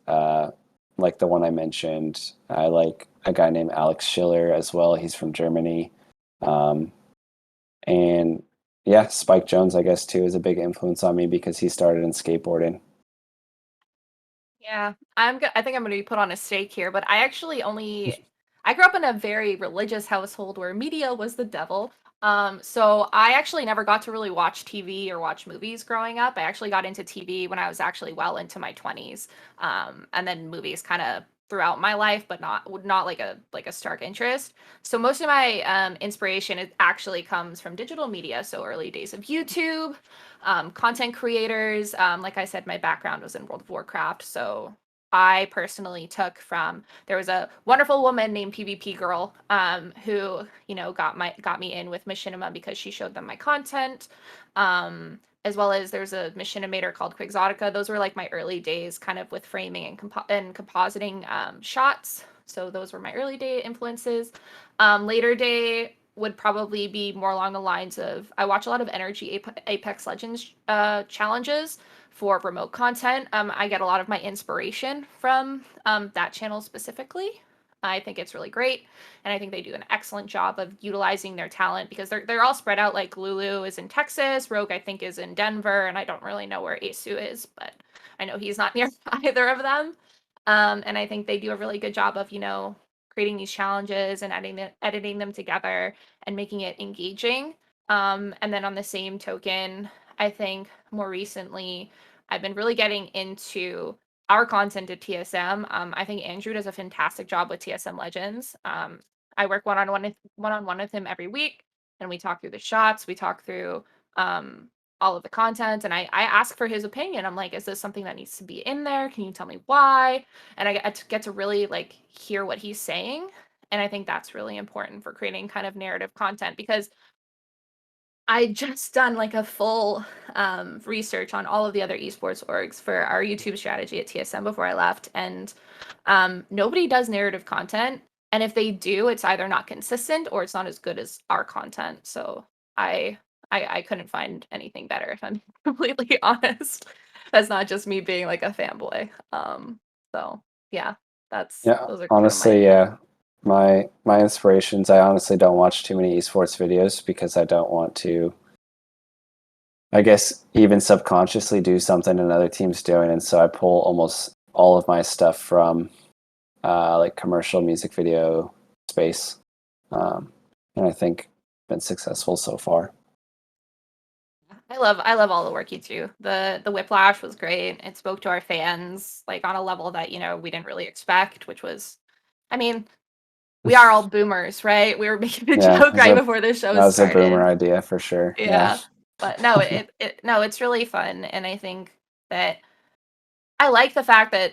B: like the one I mentioned, I like a guy named Alex Schiller as well. He's from Germany. Um, and yeah, Spike Jones, I guess, too, is a big influence on me because he started in skateboarding.
A: Yeah, I think I'm gonna be put on a stake here, but I grew up in a very religious household where media was the devil. So I actually never got to really watch TV or watch movies growing up. I actually got into TV when I was actually well into my 20s. And then movies kind of throughout my life, but not like a stark interest. So most of my inspiration it actually comes from digital media. So early days of YouTube, content creators. Like I said, my background was in World of Warcraft, so I personally took from there was a wonderful woman named PvP Girl who got me in with Machinima because she showed them my content. As well as there's a machinimator called Quixotica. Those were like my early days, kind of with framing and compositing shots. So those were my early day influences. Later day would probably be more along the lines of I watch a lot of Energy Apex Legends challenges for remote content. I get a lot of my inspiration from that channel specifically. I think it's really great, and I think they do an excellent job of utilizing their talent because they're all spread out. Like Lulu is in Texas, Rogue I think is in Denver, and I don't really know where Asu is, but I know he's not near either of them. And I think they do a really good job of creating these challenges and editing them together and making it engaging. And then on the same token, I think more recently, I've been really getting into our content at TSM. I think Andrew does a fantastic job with TSM Legends. I work one-on-one with him every week, and we talk through the shots. We talk through all of the content, and I ask for his opinion. I'm like, is this something that needs to be in there? Can you tell me why? And I get to really like hear what he's saying. And I think that's really important for creating kind of narrative content because I just done like a full research on all of the other esports orgs for our YouTube strategy at TSM before I left, and nobody does narrative content. And if they do, it's either not consistent or it's not as good as our content. So I I couldn't find anything better if I'm completely honest. That's not just me being like a fanboy. So yeah, that's
B: Yeah,
A: those are kind of my
B: honestly, yeah. My inspirations, I honestly don't watch too many esports videos because I don't want to, I guess, even subconsciously do something another team's doing. And so I pull almost all of my stuff from like commercial music video space. Um, and I think been successful so far.
A: I love all the work you do. The Whiplash was great. It spoke to our fans like on a level that, we didn't really expect, which was I mean, we are all boomers, right? We were making a
B: Yeah,
A: joke right before the show
B: that was a boomer
A: started.
B: idea for sure. Yeah.
A: Yeah. But no, no, it's really fun, and I think that I like the fact that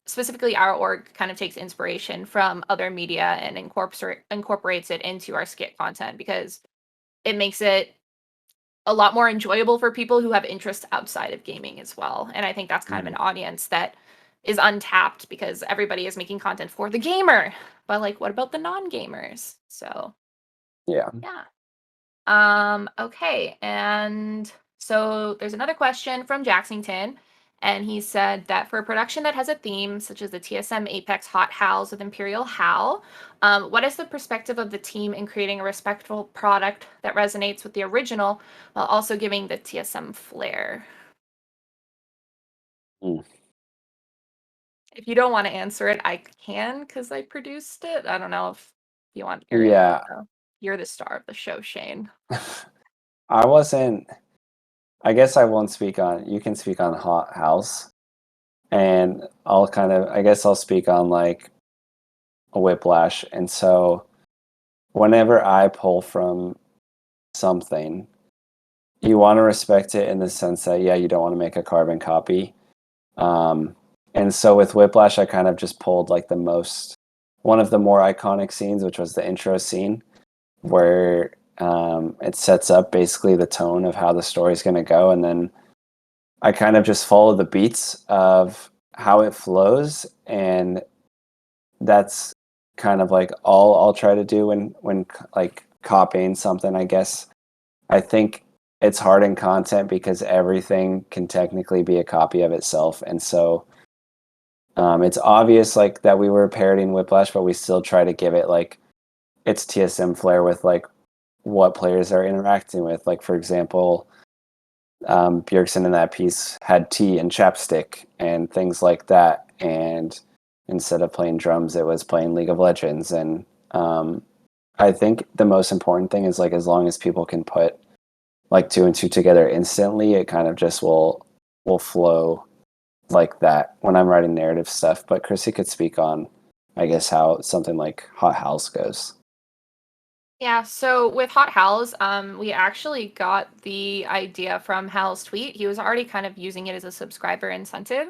A: specifically our org kind of takes inspiration from other media and incorporates it into our skit content because it makes it a lot more enjoyable for people who have interests outside of gaming as well. And I think that's kind of
B: Mhm.
A: an audience that is untapped because everybody is making content for the gamer. But like what about the non-gamers? So,
B: Yeah.
A: yeah. Okay, and so there's another question from Jacksington, and he said that for a production that has a theme, such as the TSM Apex Hot House with Imperial Hal, what is the perspective of the team in creating a respectful product that resonates with the original while also giving the TSM flair?
B: Mm.
A: If you don't want to answer it, I can because I produced it. I don't know if you want your input
B: Yeah.
A: though. You're the star of the show, Shane.
B: I wasn't, I guess I won't speak on, you can speak on Hot House. And I'll kind of, I guess I'll speak on like a whiplash. And so whenever I pull from something, you want to respect it in the sense that, yeah, you don't want to make a carbon copy. Um, and so with Whiplash, I kind of just pulled like one of the more iconic scenes, which was the intro scene, where it sets up basically the tone of how the story's going to go. And then I kind of just follow the beats of how it flows, and that's kind of like all I'll try to do when like copying something, I guess. I think it's hard in content because everything can technically be a copy of itself, and so it's obvious like that we were parodying Whiplash, but we still try to give it like its TSM flair with like what players are interacting with. Like for example, Bjergsen in that piece had tea and chapstick and things like that, and instead of playing drums, it was playing League of Legends. And I think the most important thing is like as long as people can put like two and two together instantly, it kind of just will flow like that when I'm writing narrative stuff. But Chrissy could speak on, I guess, how something like Hot House goes.
A: Yeah, so with Hot Hal's, we actually got the idea from Hal's tweet. He was already kind of using it as a subscriber incentive.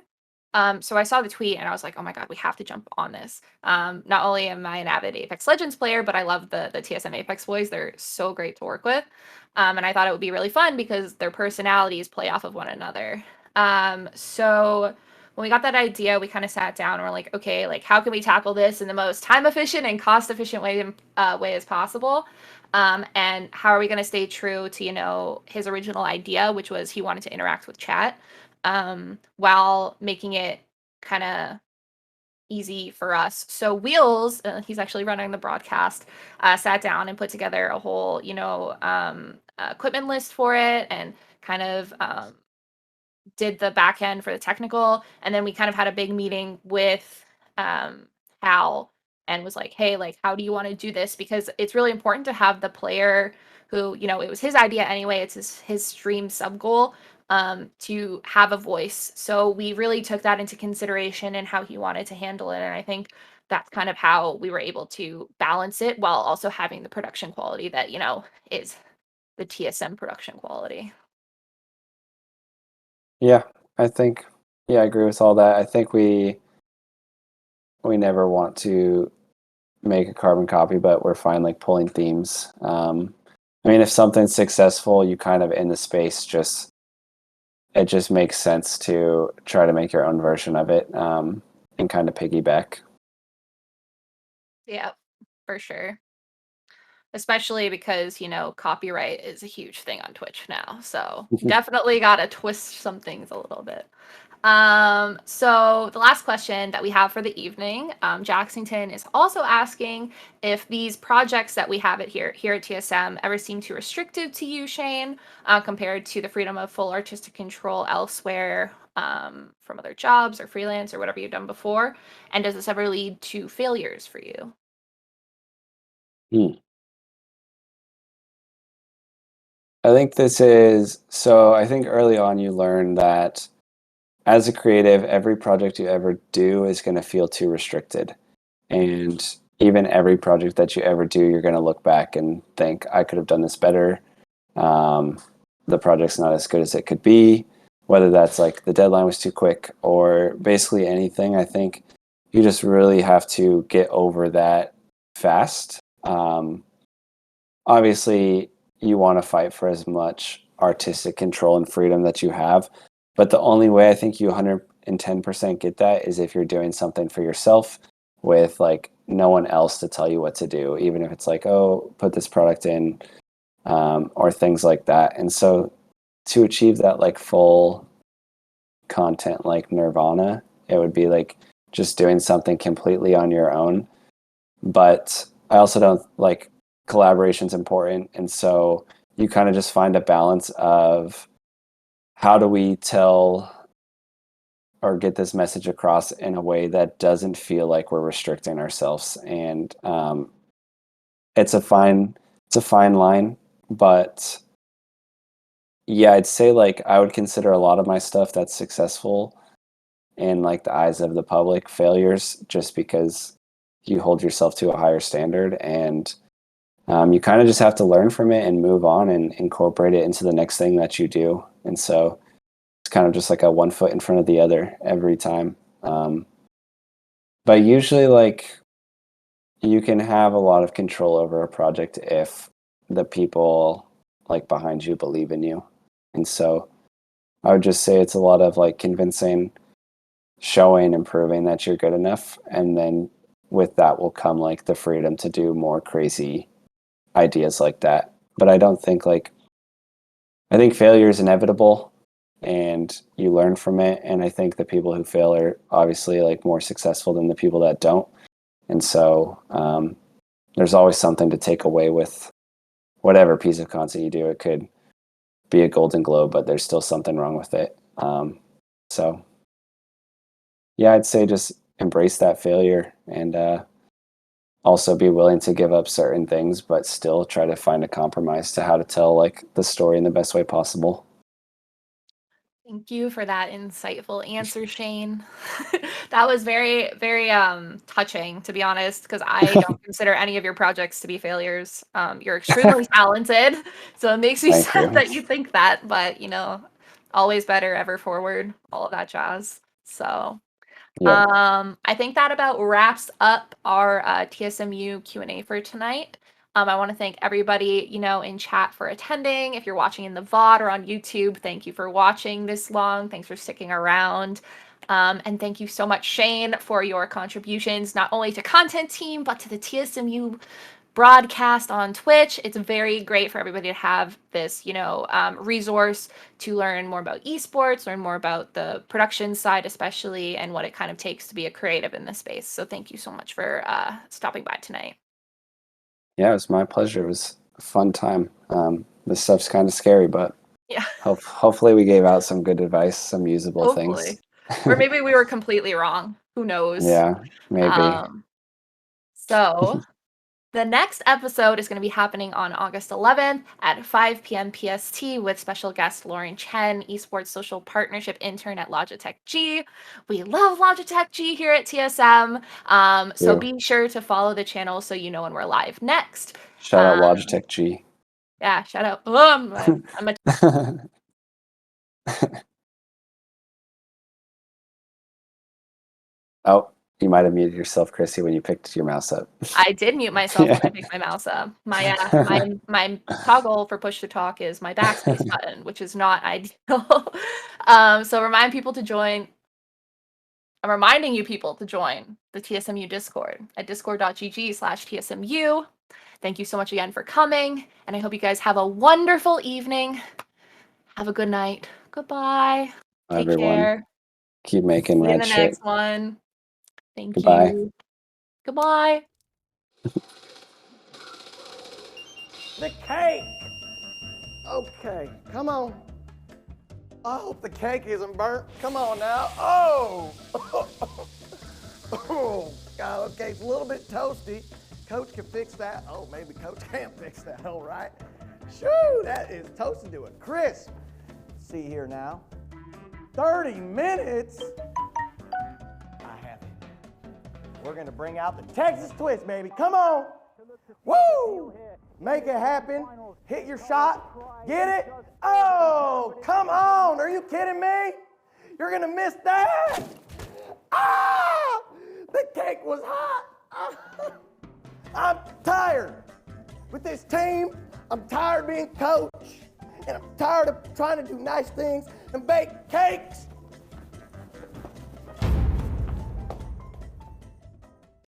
A: So I saw the tweet and I was like, oh my God, we have to jump on this. Not only am I an avid Apex Legends player, but I love the TSM Apex boys. They're so great to work with. And I thought it would be really fun because their personalities play off of one another. So when we got that idea, we kind of sat down and we're like, okay, like how can we tackle this in the most time efficient and cost efficient way as possible? And how are we going to stay true to, his original idea, which was he wanted to interact with chat, while making it kind of easy for us. So Wheels, he's actually running the broadcast, sat down and put together a whole, equipment list for it and kind of did the back end for the technical, and then we kind of had a big meeting with Hal and was like, hey, like how do you want to do this, because it's really important to have the player who, it was his idea anyway, it's his stream sub goal, to have a voice. So we really took that into consideration and how he wanted to handle it, and I think that's kind of how we were able to balance it while also having the production quality that is the TSM production quality.
B: Yeah, I think yeah, I agree with all that. I think we never want to make a carbon copy, but we're fine like pulling themes. I mean, if something's successful, you kind of in the space just it just makes sense to try to make your own version of it, and kind of piggyback.
A: Yeah, for sure. Especially because, copyright is a huge thing on Twitch now. So definitely got to twist some things a little bit. So the last question that we have for the evening, Jacksonton is also asking if these projects that we have here at TSM ever seem too restrictive to you, Shane, compared to the freedom of full artistic control elsewhere, from other jobs or freelance or whatever you've done before. And does this ever lead to failures for you?
B: Hmm. I think this is so. I think early on you learn that as a creative, every project you ever do is going to feel too restricted. And even every project that you ever do, you're going to look back and think, I could have done this better. Um, the project's not as good as it could be, whether that's like the deadline was too quick or basically anything. I think you just really have to get over that fast. Obviously, you want to fight for as much artistic control and freedom that you have. But the only way I think you 110% get that is if you're doing something for yourself with like no one else to tell you what to do, even if it's like, oh, put this product in, or things like that. And so to achieve that like full content like nirvana, it would be like just doing something completely on your own. But I also don't like collaboration's important. And so you kind of just find a balance of how do we tell or get this message across in a way that doesn't feel like we're restricting ourselves. And it's a fine line, but yeah, I'd say like I would consider a lot of my stuff that's successful in like the eyes of the public failures, just because you hold yourself to a higher standard, and you kind of just have to learn from it and move on and incorporate it into the next thing that you do. And so it's kind of just like a one foot in front of the other every time. But usually, like, you can have a lot of control over a project if the people like behind you believe in you. And so I would just say it's a lot of like convincing, showing and proving that you're good enough, and then with that will come like the freedom to do more crazy ideas like that. But I don't think like I think failure is inevitable and you learn from it, and I think the people who fail are obviously like more successful than the people that don't. And so there's always something to take away with whatever piece of content you do. It could be a Golden Globe, but there's still something wrong with it. So yeah, I'd say just embrace that failure and also be willing to give up certain things, but still try to find a compromise to how to tell like the story in the best way possible.
A: Thank you for that insightful answer, Shane. That was very, very touching, to be honest, because I don't consider any of your projects to be failures. You're extremely talented, so it makes me
B: Thank
A: sad
B: you.
A: that you think that, but always better, ever forward, all of that jazz. So
B: Yep.
A: I think that about wraps up our TSMU Q&A for tonight. I want to thank everybody, in chat for attending. If you're watching in the VOD or on YouTube, thank you for watching this long. Thanks for sticking around. And thank you so much, Shane, for your contributions, not only to content team, but to the TSMU broadcast on Twitch. It's very great for everybody to have this, resource to learn more about esports, learn more about the production side, especially, and what it kind of takes to be a creative in this space. So thank you so much for stopping by tonight.
B: Yeah, it was my pleasure. It was a fun time. This stuff's kind of scary, but
A: Yeah,
B: hopefully we gave out some good advice, some usable things.
A: hopefully. Or maybe we were completely wrong. Who knows?
B: Yeah, maybe.
A: Um, so The next episode is going to be happening on August 11th at 5 p.m. PST with special guest Lauren Chen, Esports Social Partnership Intern at Logitech G. We love Logitech G here at TSM, so
B: You.
A: be sure to follow the channel so you know when we're live next.
B: Shout out Logitech G.
A: Yeah, shout out. I'm a
B: Oh, you might have muted yourself, Chrissy, when you picked your mouse up.
A: I did mute myself when I
B: Yeah.
A: picked my mouse up. My toggle for push to talk is my backspace button, which is not ideal. So remind people to join. I'm reminding you people to join the TSMU Discord at discord.gg/TSMU. Thank you so much again for coming, and I hope you guys have a wonderful evening. Have a good night. Goodbye. Take
B: Everyone,
A: care.
B: keep making
A: See you in
B: rad
A: the
B: shit.
A: next one. Thank
B: Goodbye.
A: you. Goodbye.
C: The cake! Okay, come on. I hope the cake isn't burnt. Come on now. Oh! Oh, God, okay, it's a little bit toasty. Coach can fix that. Oh, maybe Coach can't fix that, all right. Shoo, that is toasted to a crisp. See here now. 30 minutes? I have it. We're gonna bring out the Texas twist, baby. Come on. Woo! Make it happen. Hit your shot. Get it? Oh, come on. Are you kidding me? You're going to miss that. Ah! The cake was hot. I'm tired with this team. I'm tired of being coach. And I'm tired of trying to do nice things and bake cakes.